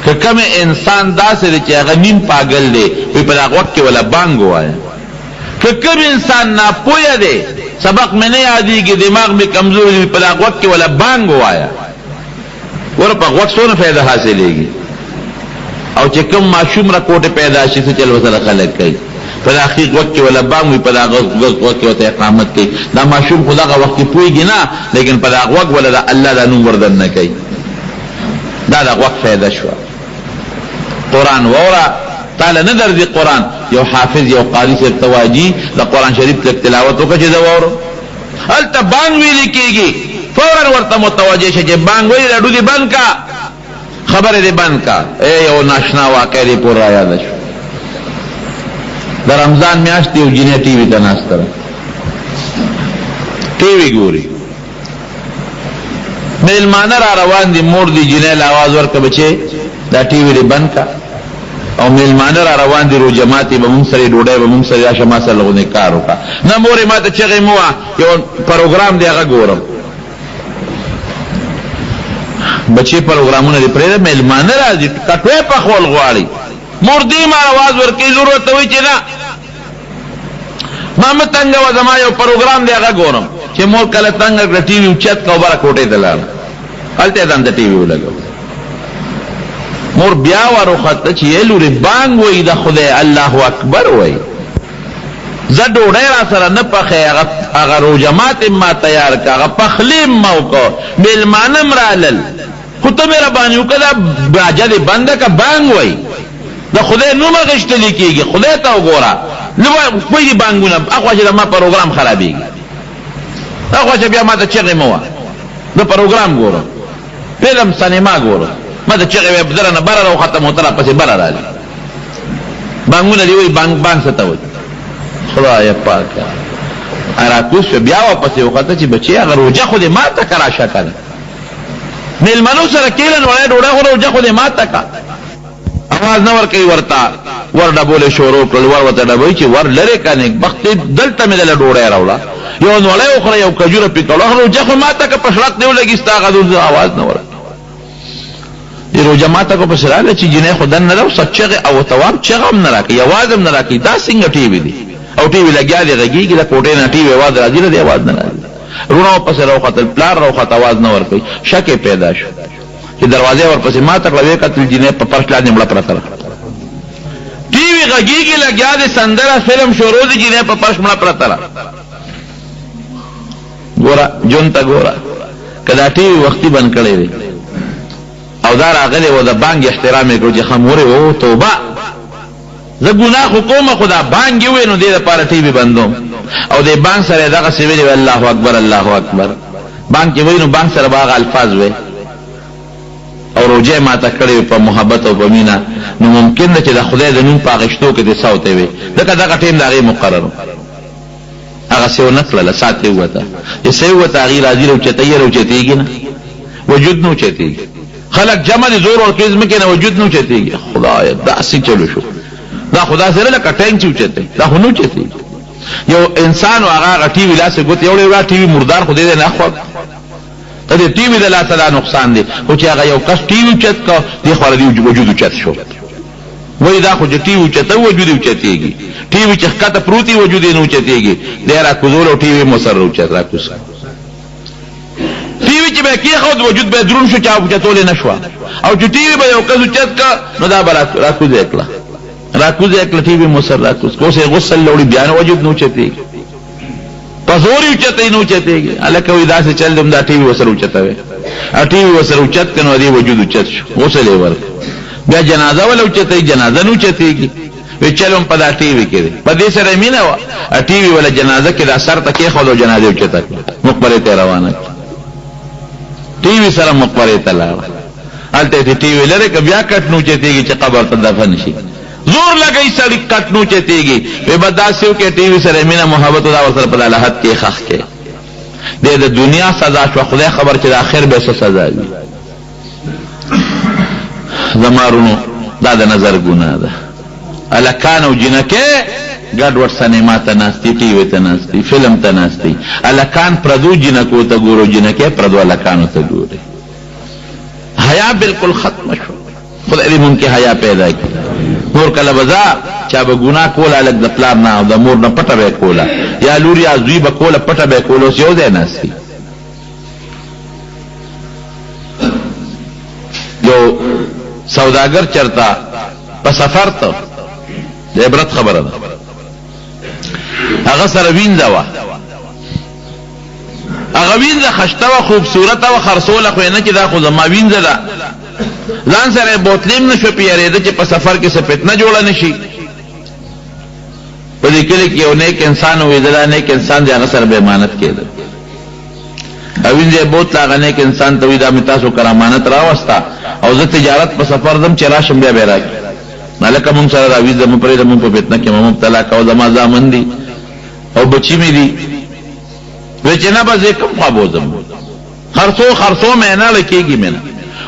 که کوم انسان داسې چې هغه نیم پاگل دی وی پر غوږ کې ولا بانګ وایا که کوم انسان ناپوهه دی سبق میں نہیں یادېږي دماغ میں کمزور دی پر غوږ کې ولا بانګ وایا ور په غوږ څونه فائدہ حاصلېږي او چې کوم معشوم را کوټه پیدا شي څه چل وسره خلک کوي په اخیر وخت کې ولا بام وي په هغه وخت کې ته اقامت کوي دا معشوم خدای وخت پويږي نه لیکن په هغه وخت ولا الله دا نوم وردن نه کوي دا وخت فائدہ شو قرآن وورا تعالی نه درځي قرآن یو حافظ یو قاری سے تواجی دا قرآن شریف تک تلاوت وکړي دا وورو هل ته بانګ ویل کېږي فورا ورته متوجه شي چې بانګ ویل راډو دي بند کا خبر دې بند کا یو ناشنا واقع دې پور را یاد شو د رمضان میاشت یو جنې ټي وي ته ناستره ټي وي ګوري میلمانه را روان دي مور دي جنې आवाज ورکړه بچي دا ټي وي دې بند کا او میلمانه را روان دي رو جماعتي به مونږ سره ډوډۍ به مونږ سره شمه سره لغونه کار وکړه نه مورې ماته چغې مو یو پروګرام دی هغه ګورم بچی پروګرامونه دی پرې میلمانه راځي کټوي په خول غواړي مردی ما आवाज ورکې ضرورت وي چې نه ما تنګ و زما یو پروګرام دی هغه ګورم چې مور کله تنګ کړ ټي وي چت کو بره کوټې ته لاړ هلته ځان د ټي وي ولګو مور بیا وروخته چې لوري بانګ وای د خدای الله اکبر وای زه ډوډۍ را سره نه پخې هغه رو جماعت ما تیار کا هغه پخلیم موکو میلمانم رالل خو ته مې ربانی وکړه باجه دې بنده کا بانګ وای د خدای نوم غشتل کېږي خدای ته وګوره نو کوئی بانګونه اخوا چې ما پروګرام خرابېږي اخوا چې بیا ما ته چغې مو د پروګرام ګورم فلم سینما ګورم ما ته چغې بدر نه بره راو ختم وتره پسې بره راځي بانګونه دی وای بانګ څه ته وای خدای پاک ارا کوس بیا واپس وخته چې بچي هغه روجه خو دې ما ته کرا شکل میلمنو سره کېلن وړه ډوډۍ خو روجه خو دې ما ته کا اواز نه ور کوي ورتا ور ډبول شروع کړ ور وته ډبوي چې ور لره کنه وخت دلته مې له ډوډۍ راوړه یو نوړې خو یو کجوره پکړه روجه خو ما ته کا پښړق دیو لګیستا غو आवाज نه ور دی روجه ما ته کو پسراله چې جنې خدای نه راو سچغه او توام چغم نه راکې आवाज هم نه راکې دا څنګه ټي وي دي او ټي وي لګیا دی غږیږي د کوټې نه ټي وي आवाज راځي نه دی आवाज نه راځي رونو پسې راو خطر پلار راو خطر आवाज نه ور کوي شک پیدا شو چې دروازه ورپسې ما ته کړوي کتل جنې په پرش لاندې مړه پرته ټي وي غږیږي لګیا دی سندره فلم شروع دي جنې په پرش مړه پرته ګورا جون تا ګورا کدا ټي وي وختي بند کړی دی او دا راغلی و د بانګ احترام یې کړو چې خمورې او توبه زه ګناه خو کومه خدا بانګ یې وې نو دې لپاره ټي وي بندوم او دې بانګ سره دغه څه ویلي الله اکبر الله اکبر بانګ کې وې نو بانګ سره باغ الفاظ وې او روجه ماته کړې په محبت او په مینا نو ممکن ده چې د خدای د نوم پاغشتو کې د صوت وي دغه ټیم دغه مقرر هغه څه ونکړه ساتي وته چې څه وته غیر راځي او چتیر او چتیږي نه وجود نو چتیږي خلق جمع دي زور او کیزم کې نه وجود نو چتیږي خدای داسې چلو شو دا خدا سره لکه ټینګ چوچته دا هنو چتیږي یو انسان او هغه ټي وی لاسه ګوت یو ډیر ټي وی مردار خو دې نه خو ته دې ټي وی د لاسه دا نقصان دی خو چې هغه یو کس ټي وی چت کا دې خو دې وجود چت شو وای دا خو چې ټي وی چت وجود چتیږي ټي وی چې کته پروتي وجود نه چتیږي ډیر کوزول او ټي وی مسر چت را کوس به کېښود وجود به دروند شو چې اوچتولی نه شوه او چې ټي وي به یو کس اوچت که نو دا به راکوزه کړه ټي وي مو سر راکوز که اوس یې غسل لوړي بیا نه وجود نه اوچتېږي په زور یې اوچتوي نه اوچتېږي هلکه وایي داسې چل دی دا ټي وي ورسره اوچتوی او ټي وي ورسره اوچت که نو دې وجود اوچت شو غسل یې ورکړ بیا جنازه وله اوچتوي جنازه نه اوچتېږي وی چلم په دا ټي وي کې دی په دې سره مینه وه ټي وي وله جنازه کې دا سر ته کېښود او جنازه یې اوچته کړه مقبرې ته یې روانه کړه ټي وي سره مقبرې ته لاړه هلته یې ټي وي لرې که بیا کټ نه اوچتېږي چې قبر ته دفن شي زور لګوي سړي کټ نه اوچتېږي وی به داسې وکړې ټي وي سره مینه محبت دا ورسره په دا لحد کې ښخ کې دې د دنیا سزا شوه خدای خبر چې د آخر به څه سزا وي زما رونو دا د نظر ګناه ده الکان او جنکې ګډوډ سینما ته ناستي ټي وي ته ناستي فلم ته ناستي الکان پردو جنکو ته ګورو جنکې پردو الکانو ته ګوري حیا بالکل ختم شو خدای دې مونږ کې حیا پیدا کړي نور کله به چا به ګناه کوله لږ د پلار نه او د مور نه پټه به کوله یا لور یا زوی به کوله پټه به کوله اوس یو ځای ناستي یو سوداګر چرته په سفر ته د عبرت خبره ده هغه سره وینځه وه هغه وینځه خشته وه خوبصورته وه خرڅوله خو یې نه چې دا خو زما وینځه ده ځان سره یې بوتلیم نه شو پیارېده چې په سفر کې څه فتنه جوړه نه شي په دې کلي کې یو نیک انسان وېده دا نیک انسان دی هغه سره به امانت کېده او وینځه یې بوتله هغه نیک انسان ته وایي دا مې تاسو کره امانت راوسته او زه تجارت په سفر ځم چې راشم بیا به یې راکړي مالکه مونږ سره راویز زموږ پرېږده مونږ په فتنه کې مبتلا کوه زما زامن دي او بچي مې دي وایي چې نه به زه کوم خوا بوځم خرڅو مې نه لکېږي مې نه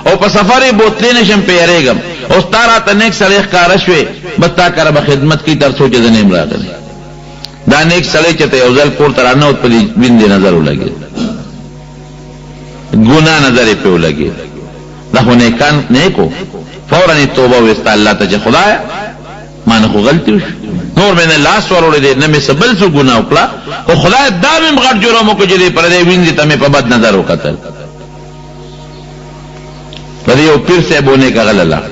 او په سفر یې بوتلې نه شم پیارېږم او ستا راته نیک سړی ښکاره شوې بس تا کره به خدمت کوي تر څو چې زه نه یم راغلی دا نیک سړی چې ته یو ځل کور ته راننوت په دې ویندې نظر ولګېد ګناه نظر یې پرې ولګېد دا خو نیکان نیکو فوراً توبه وستا الله ته چې خدایا ما نه خو غلطي وشو نور مې نه لاس وروړی دی نه مې څه بل څه ګناه وکړه خو خدای دا مې غټ جرم وکړو چې دې پردې وینځې ته مې په بد نظر وکتل په دې یو پیر صاحب ونه کغله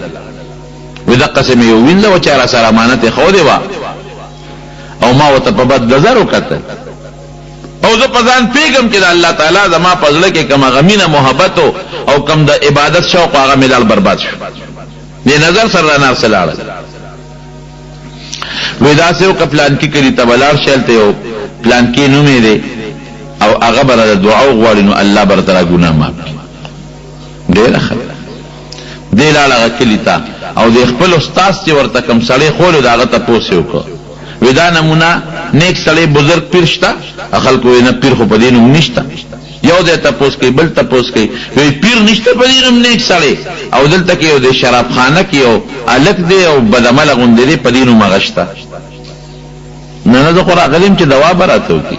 وی دقسې مې یو وینځه وه چې را سره امانت یې ښودې وه او ما ورته په بد نظر وکتل او زه په ځان پوهېږم چې د الله تعالی زما په زړه کې کومه غمینه محبت او کم د عبادت شوق هغه مې لال برباد شو دې نظر سره رانه ورسه لاړل وی داسې وکړه پلانکي کلي ته به لاړ شي هلته یو پلانکي نوم یې دی او هغه به راته دعا وغواړي نو الله به راته را ګناه معاف کړي ډېره ښه دې لاړ هغه کلي ته او د خپل استاد چې ورته کوم سړی ښولو د هغه تپوس یې وکړه وی دا نمونه نیک سړی بزرګ پیر شته خلکو وی نه پیر خو په دې نوم نشته یو دی تپوس کوي بل تپوس کوي وی پیر نشته په دې نوم نیک سړی او دلته کې یو د شراب خانه کې یو هلک دی او بدعمله غوندې دی په دې نوم هغه شته نه زه خو راغلی یم چې دوا به راته وکړي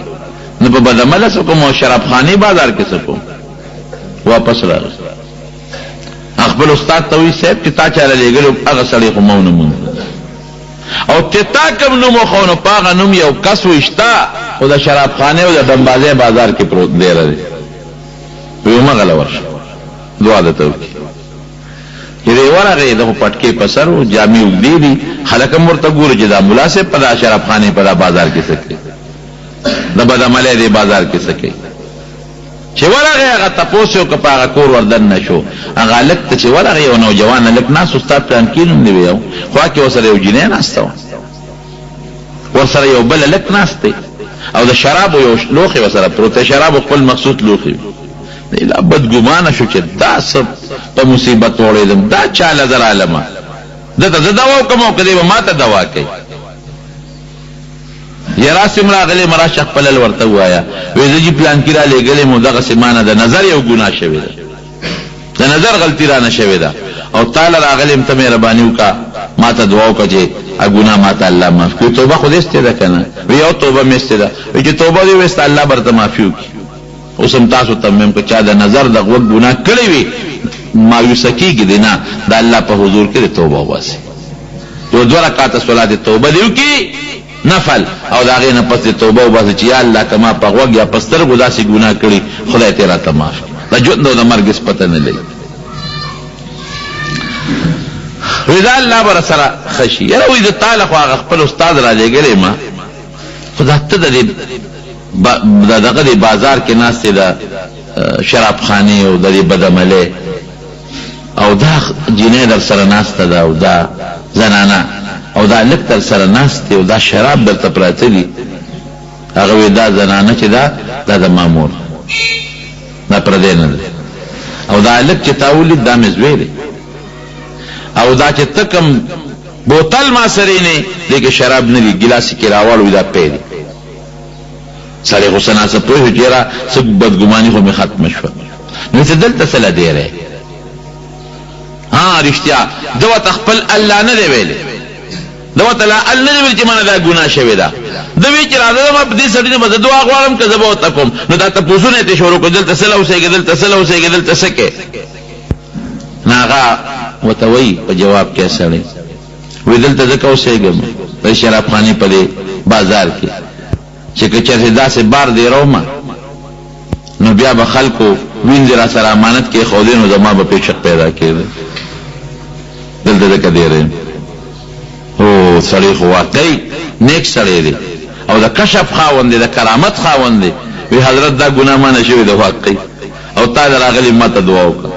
نو په بدعمله څه کوم او شراب خانې بازار کې څه کوم واپس راغی خپل استاد ته وی صاحب چې تا چاله لېږلو هغه سړی خو ما ونه موند او چې تا کوم نوم وښو نو په هغه نوم یو کس وشته خو د شرابخانې او د ډمبازۍ بازار کې پروت دیره دی وی مغله ورشه دعا درته وکړي چې دی ورغی د خو پټکې په سر و جامې اوږدې دي خلک هم ورته ګوري چې دا ملا صاحب په دا شرابخانې په دا بازار کې څه کوي د بدعملۍ دې بازار کې څه کوي چې ورغی هغه تپوس یې وکړه په هغه کور وردن نه شو هغه هلک ته چې ورغی یو نوجوان هلک ناست استاد پلانکي نوم دی یو خوا کې ورسره یو جینۍ ناسته وه ورسره یو بل هلک ناست دی او د شرابو یو لوښی ورسره پروت دی شرابو خپل مخصوص لوښي وي لا بدګمانه شو چې دا څه په مصیبت وړېدم دا چا له زه رالمه دته زه دوا وکړم او که دی به ما ته دوا کوي یراسم راغلی مراشه خپل ورته وایا وې زه جی پلانکی را لګلې مو دغه سیمانه د نظر یو ګناه شوی ده د نظر غلطی را نه شوی ده او تعالی راغلم ته مهرباني وکا ما ته دعا وکړه چې ا ګناه ما ته الله معاف کړي توبه خو دې ستې ده کنه یو توبه مې ستې ده چې توبه دې وست الله برته معافي وکړي اوسم تاسو ته مم کو چا د نظر د غوږ ګناه کړی وي مایوس کیږي دینه د الله په حضور کې توبه واسي یو دوه رکعات صلات توبه دیو کی نفل او دا غینه پس توبه وباسي چې یا الله کما په غوږ یا پستر ګداسي ګناه کړی خدای ته را ته معاف د ژوند او د مرګ هېڅ پته نه لګي. وی دا الله به راسره ښه شي. یاره وایي د تا له خو هغه خپل استاد را لېږلی ما، خو دا ته د دغه د بازار کې ناستې د شرابخانې او د دې بدعملۍ او دا جینۍ در سره ناسته ده او دا زنانه او دا لږ در سره ناست دی او دا شراب درته پراته دي. هغه وی دا زنانه چې دا د مامور دا پردی نه ده، او دا لږ چې تا ولید دا مې زوی دی، او دا چې ته کوم بوتل ما سره نه دی کې شراب نه دي، ګیلاسي کې راوړ وي دا پی دی. سړی خو څه ناڅه پوه شو چې یاره څه بدګماني خو مې ختمه شوه. نو ته دلته څه له دی رهی؟ ها رښتیا ده ورته خپل الله نه دی ویلی، ده ورته الله نه دی ویلي چې مانه دا ګناه شوې ده. ده وی چې راځه ما په دې سړي نه به زه دعا غواړم که زه به ورته کوم. نو دا تپوسونه یې ترې شروع کړو، دلته څه له اوسېږې، دلته څه له اوسېږې، دلته څه کې. نو هغه ورته وایي په جواب کې سړی وی دلته ځکه اوسېږم د شرابخانې په دې بازار کې چې که چېرته داسې بار دی رومه نو بیا به خلکو ویندې را سره امانت کې ایښودې نو زما به پېچک پیدا کېده. دلته ځکه دی ریم. او سړی خو واقعي نیک سړی دی او د کشف خاوند دی، د کرامت خاوند دی. وی حضرت دا ګناه ما نه شوې ده واقعي، او تا د راغلي ما ته دعا وکړه.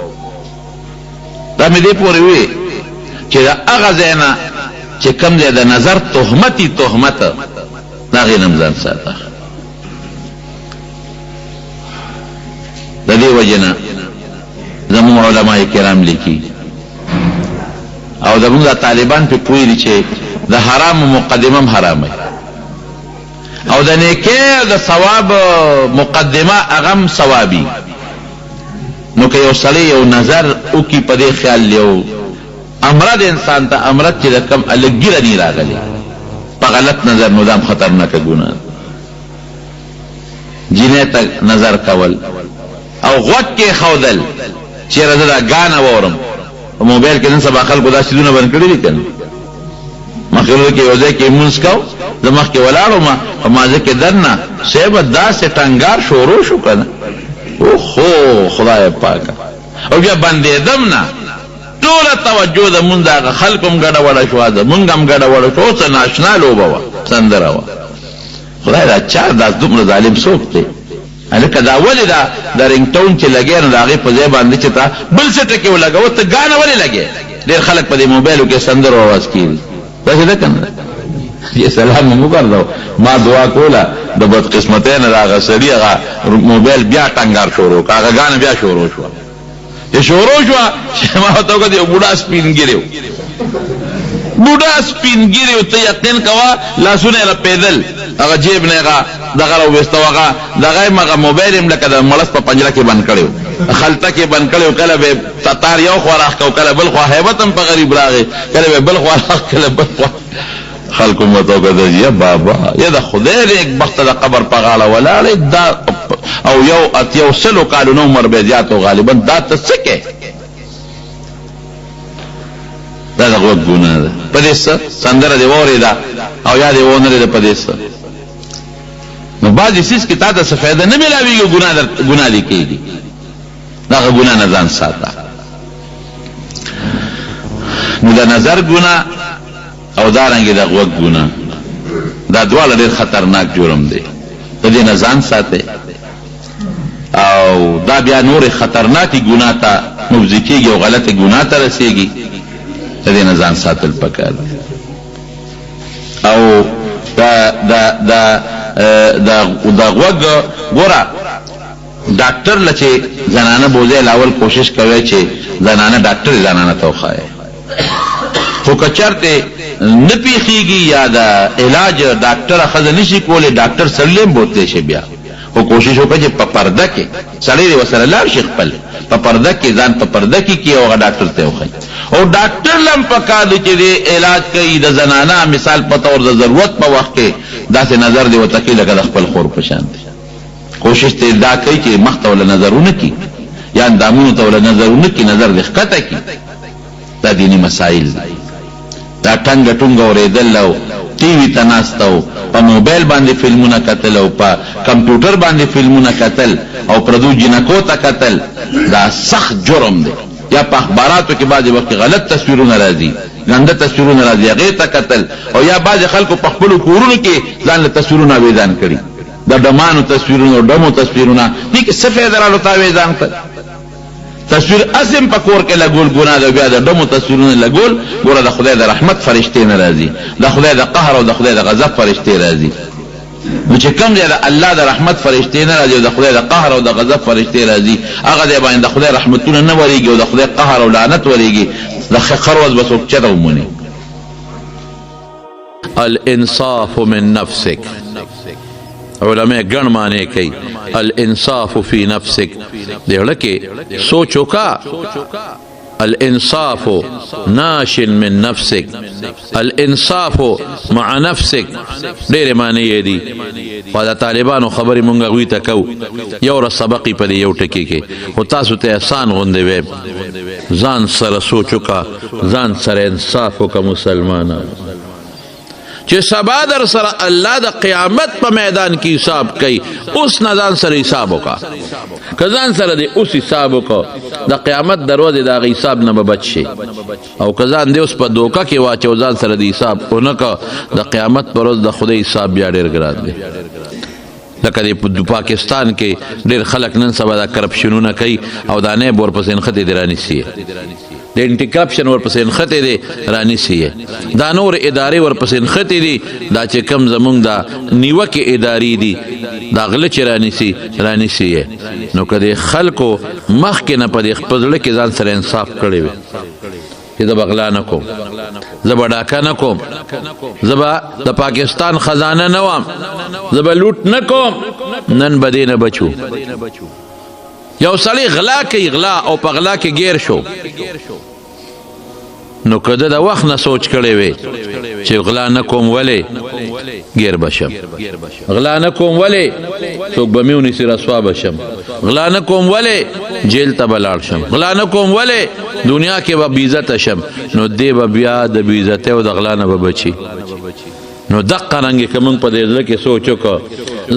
دا مې دې پورې وی چې د هغه ځای نه چې کوم دی د نظر تهمتي تهمت د هغې نه م ځان ساته. د دې وجې نه زموږ علماء کرام لیکي او زموږ د طالبان پې پوه دي چې د حرامو مقدمه هم حرامه او د نیکۍ د ثواب مقدمه هغه هم ثوابي. نو که یو سړی یو نظر وکړي په دې خیال یو امرد انسان ته امرد چې د کم الګیره نی راغلی په غلط نظر نو دا هم خطرناکه ګناه. جینۍ ته نظر کول او غوږ کې ښودل چېرې زه دا ګانه واورم. په موبایل کې نن سبا خلکو دا سیدونه بند کړي دي که نه. مخکې کې یو ځای کې مونځ کو، زه مخکې ولاړ وم په مازه کې دننه صاحبه داسې ټنګار شروع شو که نه. اوهو خدای پاکه. او بیا بندېدم نه، ټوله توجه د مونځ هغه خلکو هم ګډوډه شوه، زمونږ هم ګډوډه شوه. اوس ناشنا لوبه وه، سندره وه. خدای دا چا دا دومره ظالم څوک دی؟ هلکه دا ولې دا د رنګټون چې لګې نو د هغې په ځای باندې چې تا بل څه ټکې ولګوه، ته ګانه ولې لګې؟ ډېر خلک په دې موبایلو کې سندرو اواز کېږي. داسې ده که نه؟ یې سلام مو وګرځو. ما دعا کوله د بدقسمتۍ نه د هغه سړي هغه موبایل بیا ټنګار شروع کړه، هغه ګانه بیا شروع شوه. چې شروع شوه چې ما ورته وکړه یو بوډا سپین ګیری و، بوډا سپین ګیری و، ته یقین کوه لاسونه یې رپېدل، هغه جیب نه هغه دغه راوویسته و، هغه دغه یم هغه موبایل یم لکه د مړس په پنجره کې بند کړی و، خلطه کې بند کړی و. کله به تار یو خوا راښ کو، کله بل خوا. هیبت هم په غریب راغی، کله به بل خوا راښ، کله بل خوا. خلکو مو ورته وکتل یا بابا یا د خدای نیک بخته د قبر په غاړه ولاړې دا او یو سلو کالونو عمر به زیات و غالبا دا ته څه کې؟ دا د غوږ ګناه ده. په دې څه سندره دې واورېده او یا دې ونه لیده په دې څه. نو بعضې څیز کې تا ته څه فایده نه میلاوېږي، ګناه دې کېږي. دغه ګناه نه ځان ساته. نو د نظر ګناه او دارنګې د غوږ ګناه دا دواړه ډېر خطرناک جرم دی. د دې نه ځان ساتئ او دا بیا نورې خطرناکې ګناه ته مفضي کېږي او غلطې ګناه ته رسېږي. د دې نه ځان ساتل پکار دی. او د غوږ ګوره ډاکټر له چې زنانه بوځي الاول کوشش کوي چې زنانه ډاکټر زنانه ته وښایي، خو که چېرته نه پیښیږي یا د علاج ډاکټره ښځه نشي کولی، ډاکټر سړی هم بوتلی شي. بیا خو کوشش وکړه چې په پرده کې سړی دې ورسره لاړ شي، خپل په پرده کې ځان په پرده کې کړي او هغه ډاکټر ته وښایي. او ډاکټر له هم پکار دی چې دې علاج کوي د زنانه مثال په طور د ضرورت په وخت کې داسې نظر دې ورته کوي لکه د خپل خور په شان دی. کوشش ته دا کوي چې مخ ته ورله نظر ونه کړي یا اندامونو ته ورله نظر ونه کړي، نظر دې ښکته کړي. دا دیني مسایل دي. دا ټنګه ټونګه اورېدل او ټي وي ته ناسته و، په موبایل باندې فلمونه کتل او په کمپیوټر باندې فلمونه کتل او پردو جنکو ته کتل، دا سخت جرم دی. یا په اخباراتو کې بعضې وخت غلط تصویرونه راځي، ګنده تصویرونه راځي، هغې ته کتل. او یا بعضې خلکو په خپلو کورونو کې ځان له تصویرونه اویزان کړي، د ډمانو تصویرونه او ډمو تصویرونه. دې کې څه فایده راغلو ته اویزان کړ؟ تصویر اسم په کور کې لګول ګناه ده، بیا د ډمو تصویرونه لګول ګوره د خدای د رحمت فرشتې نه راځي، د خدای د قهر او د خدای د غضب فرشتې راځي. نو چې کوم ځای د الله د رحمت فرشتې نه راځي او د خدای د قهر او د غضب فرشتې راځي، هغه ځای باندې د خدای رحمتونه نه ورېږي او د خدای قهر او لعنت ورېږي، د خر ورځ به څوک چته وموني. الانصاف من نفسک، علماء گن معنی کئی الانصاف فی نفسک، دیوڑا کہ سوچو کا الانصاف ناشن من نفسک، الانصاف مع نفسک، دیر معنی یہ دی. خواہ طالبانو خبری منگا غوی تکو یور سبقی پا دی یو ٹکی کے و تاسو تے احسان غندے ویب زان سر سوچو کا، زان سر انصافو کا مسلمانا چې سبا در سره الله د قیامت په میدان کې حساب کوي. اوس نه ځان سره حساب وکړه، که ځان سره دې اوس حساب وکړه د قیامت دروازې د هغه حساب نه به بچ شي، او که ځان دې اوس په دوکه کې واچو ځان سره دې حساب ونه کړه د قیامت پر ورځ د خدای حساب بیا ډېر ګران دی. لکه د پاکستان کې ډېر خلک نن سبا دا کرپشنونه کوي او دا نیب ورپسې نښتې دې رانیسي، د انټي کرپشن ورپسې نښتې دی رانیسي، دا نور ادارې ورپسې نښتې دي، دا چې کم زمونږ دا نیوکې ادارې دي دا غله چې رانیسي. نو که د خلکو مخکې نه په دې خپل زړه کې ځان سره انصاف کړی وي چې زه به غلا نه کوم، زه به ډاکه نه کوم، زه به د پاکستان خزانه نه وم، زه به لوټ نه کوم، نن به دې نه بچو. یو سړی غلا کوي غلا او په غلا کې گیر شو، نو که د وخت نه سوچ کړی وي چې غلا نه کوم ولې گیر بشم، غلا نه کوم ولې څوک به مې ونیسي رسوا بشم، غلا نه کوم ولې جیل ته به لاړ شم، غلا نه کوم ولې دنیا کې به بېعزته شم، نو دی به بیا د بېعزتۍ او د غلا نه به بچي. نو دقه رنګې که موږ په دې زړه کې سوچ وکړو،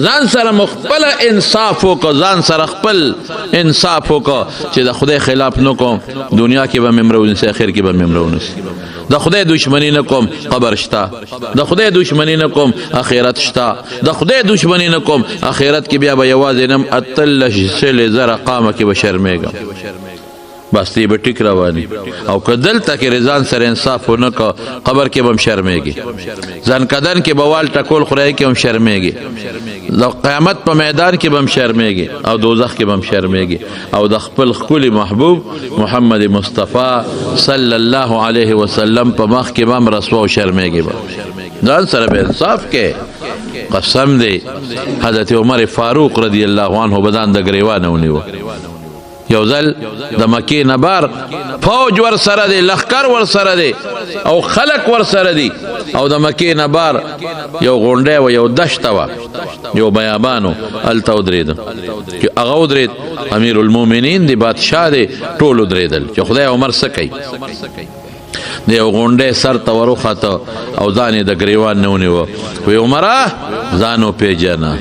ځان سره مخپله انصاف وکړو، ځان سره خپل انصاف وکړو چې د خدای خلاف نه کوم، دنیا کې به مې مړه ونیسي، اخر کې به مې مړه ونیسي. د خدای دشمنی نه کوم، قبر شته، د خدای دشمنی نه کوم، اخرت شته، د خدای دشمنی نه کوم، اخرت کې بیا به یوازې نم اتلس سل زره قامه کې به شرمېږم، بس دی به ټیک رواني. او که دلته کې ځان سره انصاف ونه که قبر کې به هم شرمېږي، ځان کدن کې به وال ټکول خدای کې هم شرمېږي، د قیامت په میدان کې به هم شرمېږي، او دوزخ کې به هم شرمېږي، او د خپل ښکلي محبوب محمد مصطفی صلی الله علیه وسلم په مخ کې به هم رسوا او شرمېږي. به ځان سره به انصاف کې قسم دی. حضرت عمر فاروق رضی الله عنه به ځان د ګریوانه ونیوه. یو ځل د مکې نه بار فوج ور سره دی، لښکر ور سره دی او خلق ور سره دی، او د مکې نه بار یو غونډی و، یو دشته وه، یو بیابان و، هلته ودرېدم. چې هغه ودرېد امیر المؤمنین دی، بادشاه دی، ټول ودرېدل چې خدای عمر څه کوي. د یو غونډی سر ته ور وخته او ځان یې د ګریوان نه ونیوه. وی عمره ځان وپېژنه،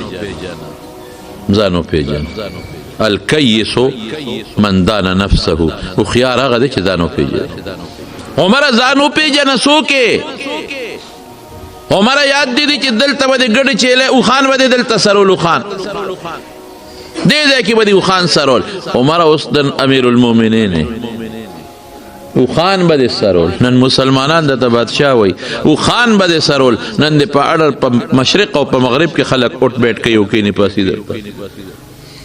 ځان وپېژنه. الکیس من دان نفسه، هوښیار هغه دی چې ځان وپېژني. عمره ځان وپېژنه څوک یې؟ عمره یاد دی چې دلته به دې ګډې چیلې اوښان به دې دلته سرول، اوښان دې ځای کې به دې اوښان سرول. عمره اوس د امیر المؤمنین اوښان به دې سرول. نن مسلمانان درته بادشاه وایي اوښان به دې سرول. نن دې په اړه په مشرق او په مغرب کې خلک اټ بیټ کوي او کینې پاسې درته.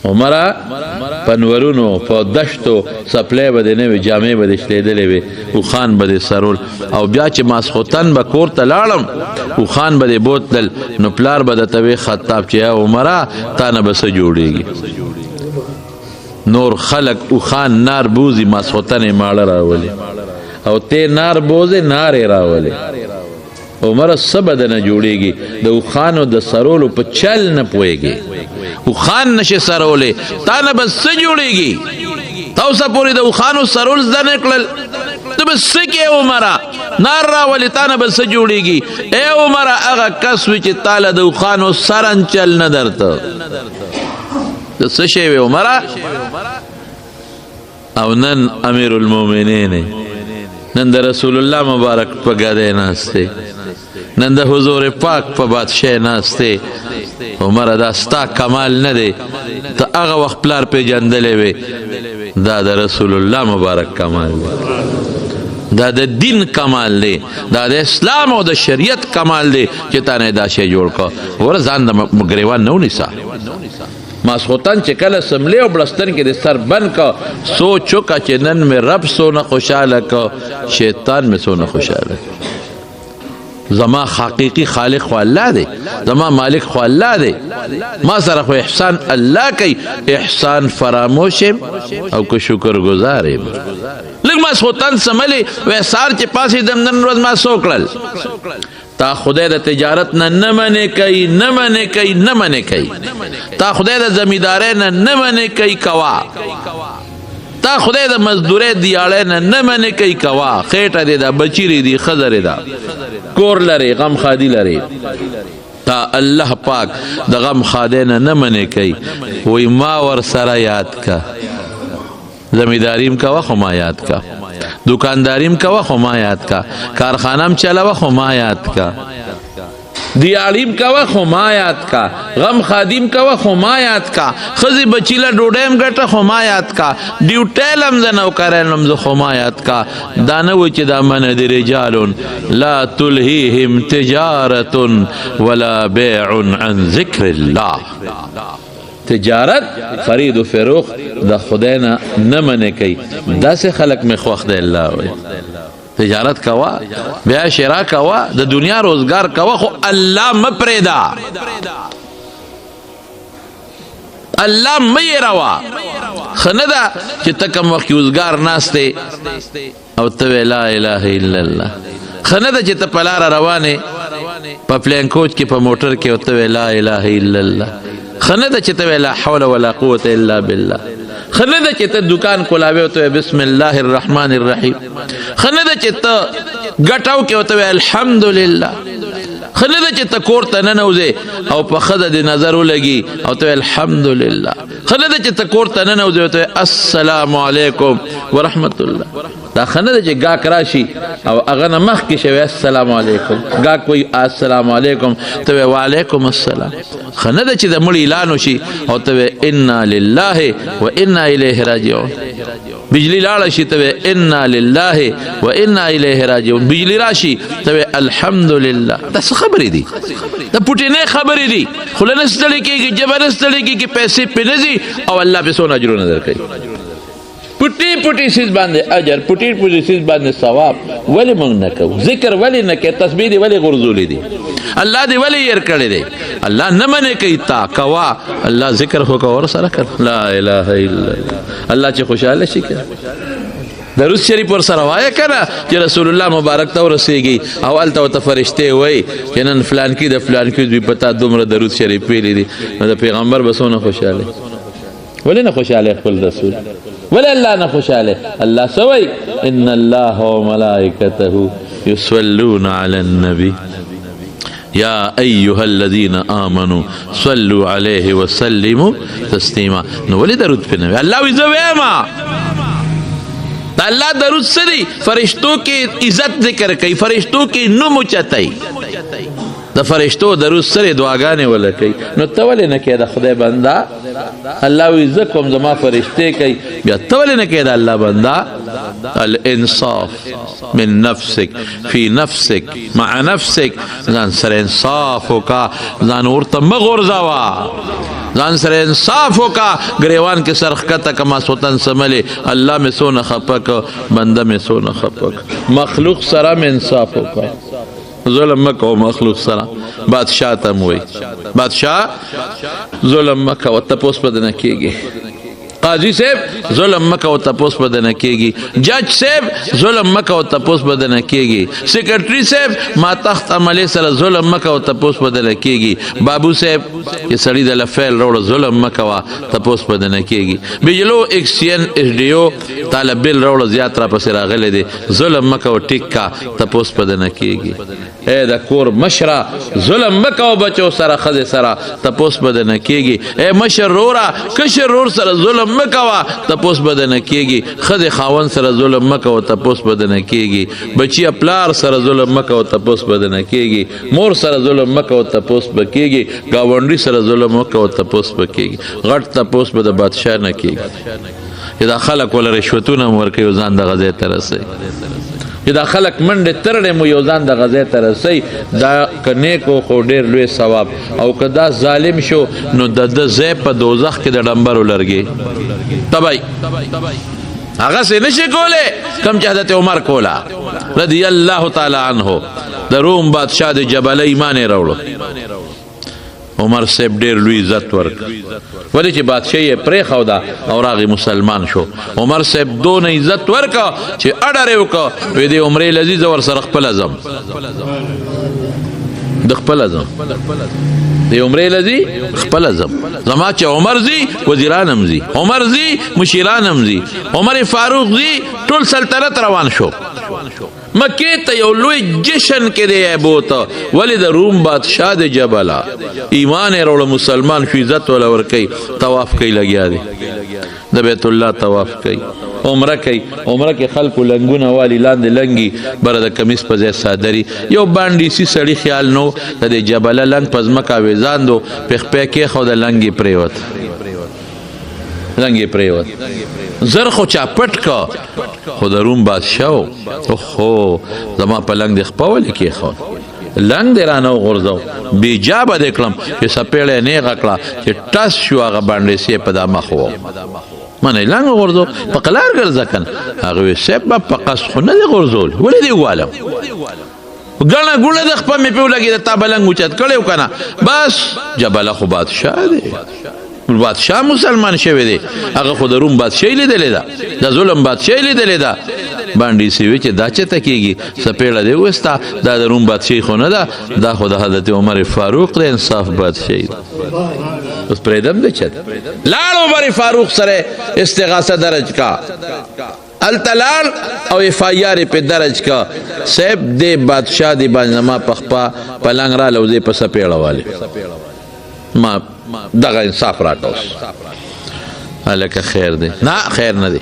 عمره په نورونو په دشتو څپلۍ به دې نه وي، جامې به دې شلېدلې وي، اوښان به دې سرول. او بیا چې ماسخوتن به کور ته لاړم اوښان به دې بوتلل، نو پلار به درته وی خطاب چې یا عمره تا نه به څه جوړېږي. نور خلق اوښان نار بوزي، ماسخوتن یې ماړه راولي، او تی نار بوزې نار یې راولي. عمره څه به دنه جوړېږي؟ د اوښانو د سرولو په چل نه پوهېږي، اوښان نشي سرولی، تا نه به څه جوړېږي؟ تا اوسه پورې د اوښانو سرول زده نه کړل ته به څه کې عمره نار راولې تا نه به څه جوړېږي ای عمره هغه کس وي چې تاله د اوښانو سرانچل نه درته د څه شی وي عمره او نن امیر المؤمنین نن د رسول الله مبارک په ګدۍ ناست دی نن د حضور پاک په بادشاہ ناست دی عمره دا ستا کمال نه دی ته هغه وخت پلار پیژندلی وې دا د رسول الله مبارک کمال دی دا د دین کمال دی دا د اسلام او د شریعت کمال دی چې تا نه دا شی جوړ کړه وره ځان د ګریوان نه ونیسه ماسخوتن چې کله سملی او بلستن کې د سر بند کا سوچ وکړه چې نن مې رب سونه خوشحاله کا شیطان مې سونه خوشحاله زما حقیقی خالق خو الله دی زما مالک خو الله دی ما سره خو احسان الله کوي احسان فراموشم او که شکر گزارم لږ ماسخوتن سملی وې سار چې پاسې د نن ورځ ما څه وکړل تا خدای د تجارت نه نه منې کوي نه منې کوي نه منې کوي تا خدای د زمیندارۍ نه نه منې کوي کوا تا خدای د مزدورۍ دیاړۍ نه نه منې کوي کوا خېټه دې ده بچیرې دي ښځرې ده کور لرې غم خادي لرې تا الله پاک د غم خادۍ نه نه منې کوي وی ما ورسره یاد کا زمینداریم کوه خو ما یاد کا دکانداریم کوه خو ما یاد کا کارخانم چلوه خو ما یاد کا دیالیم کوه خو ما یاد کا غم خادیم کوه خو ما یاد کا خزی بچیله ډوډیم ګټه خو ما یاد کا ډیوټیلم زه نوکرینم زه خو ما یاد کا دا نه و چې دا منه د رجال لا تلهیهم تجارت ولا بیع عن ذکر الله تجارت خرید و فروخت د خدای نه نه منې کوي داسې خلک مې خوښ دی الله وایي تجارت کوا بیا شرا کوا د دنیا روزګار کوا خو الله مه پرېږده الله مه یې روا ښه نه ده چې ته کوم وخت روزګار ناست او ته لا اله الا الله ښه نه ده چې ته په لاره روانې په پلین کوچ کې په موټر کې او ته لا اله الا الله ښه نه ده چې ته لا حول ولا قوة الا بالله ښه نه ده چې ته دکان کولاوې او ته بسم الله الرحمن الرحیم ښه نه ده چې ته ګټاو کې او ته الحمدلله ښه نه ده چې ته کور ته ننوځې او په ښځه دې نظر ولګي او ته الحمدلله ښه نه ده چې ته کور ته ننوځې او ته السلام علیکم ورحمت الله دا ښه نه ده چې ګاک راشي او هغه نه مخکې شوی السلام علیکم ګاک وایي السلام علیکم ته وایې وعلیکم السلام ښه نه ده چې د مړي اعلان وشي او ته وایې انا لله و انا الیه راجعون بجلی لاړه شي ته وایې انا لله و انا الیه راجعون بجلی راشي ته وایې الحمدلله دا څه خبرې دي دا پوټینۍ خبرې دي خوله نه ستړې کېږي ژبه نه ستړې کېږي پیسې پرې نه ځي او الله پرې څونه اجرونه درکوي پټي پټي سیز باندې اجر پټي پټي سیز باندې ثواب ولې موږ نه کوو ذکر ولې نه کوي تسبیح دې ولې غورځولې دي الله دې ولې ير کړی دی الله نه منې کوي تا کوا الله ذکر هو کا اور سره کړ لا اله الا الله چې خوشاله شي کړه درود شریف ور سره وایه کنه چې رسول الله مبارک ته ورسیږي او الته ته فرشته وای چې نن فلان کې د فلان کې دوی پتا دومره درود شریف پیلې دي نو د پیغمبر بسونه خوشاله ولې نه خوشاله خپل رسول ولا الله نه خوشاله الله سوي ان الله وملائكته يصلون على النبي يا ايها الذين امنوا صلوا عليه وسلموا تسليما نو ولې درود په نبی الله وي زویما الله درود سری فرشتو کې عزت ذکر کوي فرشتو کې نوم چتای د فرشتو درود سره دعاګانې ولا کوي نو ته ولې نه کې د خدای بندا الله وي زکم زما فرشته کوي بیا ته ولې نه کې د الله بندا الانصاف من نفسك في نفسك مع نفسك ځان سره انصاف وکا ځان ورته مغورځوا ځان سره انصاف وکا گریوان کې سرخکته کما سوتن سملي الله مې سونه خپک بنده مې سونه خپک مخلوق سره مې انصاف وکا ظلم مکو مخلوق سره بادشاہ تم وای بادشاہ ظلم مکو تپوس پد نه کیږي قاضی صاحب ظلم مکه او تپوس بدنه کیږي، جج صاحب ظلم مکه او تپوس بدنه کیږي، سیکرټری صاحب ما تخت عملی سره ظلم مکه او تپوس بدنه کیږي، بابو صاحب چې سړی د لفیل روړ ظلم مکه وا تپوس بدنه کیږي، بجلو ایکسین ایس ډی او طالب بل روړ زیات را پسې راغلی دی ظلم مکه او ټیکا تپوس بدنه کیږي، اے د کور مشره ظلم مکه او بچو سره خزه سره تپوس بدنه کیږي، اے مشر رورا کشر رور سره ظلم مکوا تپوس بدنه کیږي، خزه خاون سره ظلم مکوا تپوس بدنه کیږي، بچی پلار سره ظلم مکوا تپوس بدنه کیږي، مور سره ظلم مکوا تپوس بکیږي، گاونډي سره ظلم مکوا تپوس بکیږي، غټ تپوس به د بادشاہ نه کیږي، دا خلک ول رشوتونه ورکوي ځان د غزې ترسي، دا خلک منډه ترړې مو یو ځان د غزې ترسي، دا کنه کو خو ډیر لوی ثواب، او کدا ظالم شو نو د ځای په دوزخ کې د ډمبر ولرګي تبای هغه څه نشي کوله کم چې حضرت عمر کولا رضی الله تعالی عنہ د روم بادشاہ د جبل ایمان راوړو، عمر صاحب ډیر لوی عزت ورک ولی چې بادشاہ یې پرې خو دا او راغی مسلمان شو، عمر صاحب دون عزت ورکا چې اډر وکا وې د عمرې لذیذ ور سره خپل اعظم د خپل اعظم د عمرې لذي خپل اعظم زما چې عمر زی وزیرانم زی، عمر زی مشیرانم زی، عمر فاروق زی ټول سلطنت روان شو مکه ته یو لوی جشن کې دی بوته ولی د روم بادشاہ د جبلا ایمان وروړ مسلمان شو عزت ولا ور کوي طواف کوي لګیا دی د بیت الله طواف کوي عمره کوي، عمره کې خلق لنګونه والی لاندې لنګي بر د کمیس په ځای صادري یو باندې سي سړی خیال نو د جبل لنګ پزمکا وزاندو پخ پکې خو د لنګي پریوت لنګي پریوت زر خو چا پټ کا خو د روم بادشاہ اوهو زما په لنګ د خپل کې خو لنګ درانه غرزو بیجابه د کلم چې سپېړې نه غکړه چې ټاس شو هغه باندې سي په دماغ خو منه لنګ غرزو په قلار ګرځکن هغه سبب په قص خو نه غرزول ولې دی والم ګڼه ګوله د خپل می په لګي د تابلنګ اوچت کړو کنه بس جبل خو بادشاہ دی بادشاہ مسلمان شوی دی هغه خو د روم بادشاہ لیدلې ده د ظلم بادشاہ لیدلې ده باندې سی وی چې دا چته کیږي سپېړه دی وستا دا د روم بادشاہ خو نه ده دا خو د حضرت عمر فاروق د انصاف بادشاہ اوس پرېدم د چت لاړ عمر فاروق سره استغاثه درج کا التلال او اف آئی آر په درج کا صاحب د بادشاہ دی باندې ما پخپا پلنګ را لوزه په سپېړه والے ما دغه انصاف راټوس الکه خیر دی نه خیر نه دی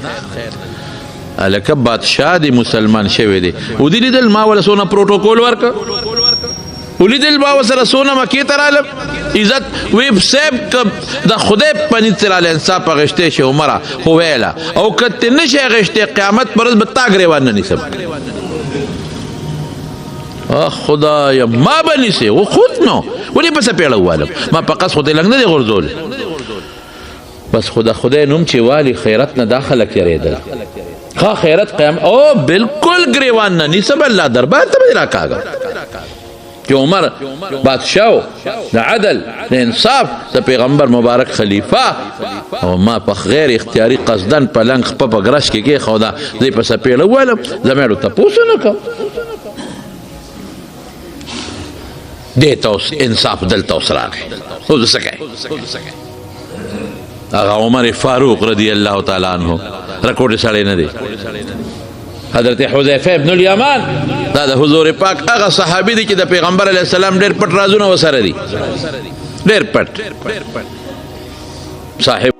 الکه بادشاہ دی مسلمان شوی دی او دی لیدل ما ولا سونه پروتوکول ورک ولیدل با وسره سونه مکی ترالم عزت ویب سیب د خدای پنی ترال انصاف غشته شه عمره هو ویلا او کته نشه غشته قیامت پرز به تاګریوان نه نسب خدای ما بنی سي و خود نو ولی پس پیړه والم ما پقص خدای لنګ نه دی غرزول بس خدای نوم چې والی خیرت نه داخله کړیدل خا خیرت قیام او بالکل گریوان نه نسب الله دربار ته را کاغه چې عمر بادشاہ د عدل د انصاف د پیغمبر مبارک خلیفہ او ما په غیر اختیاري قصدن په لنګ په ګرش کې خدا دې پس پیړه والم زمړو ته پوښتنه کوم دیتا اوس انصاف دلته اوس راغی خو څه کوي هغه عمر فاروق رضی الله تعالی عنہ رکوټ سړی نه دی حضرت حذیفه ابن الیمان دا د حضور پاک هغه صحابي دی چې د پیغمبر علیه السلام ډېر پټ رازونه وسره دي ډېر پټ صاحب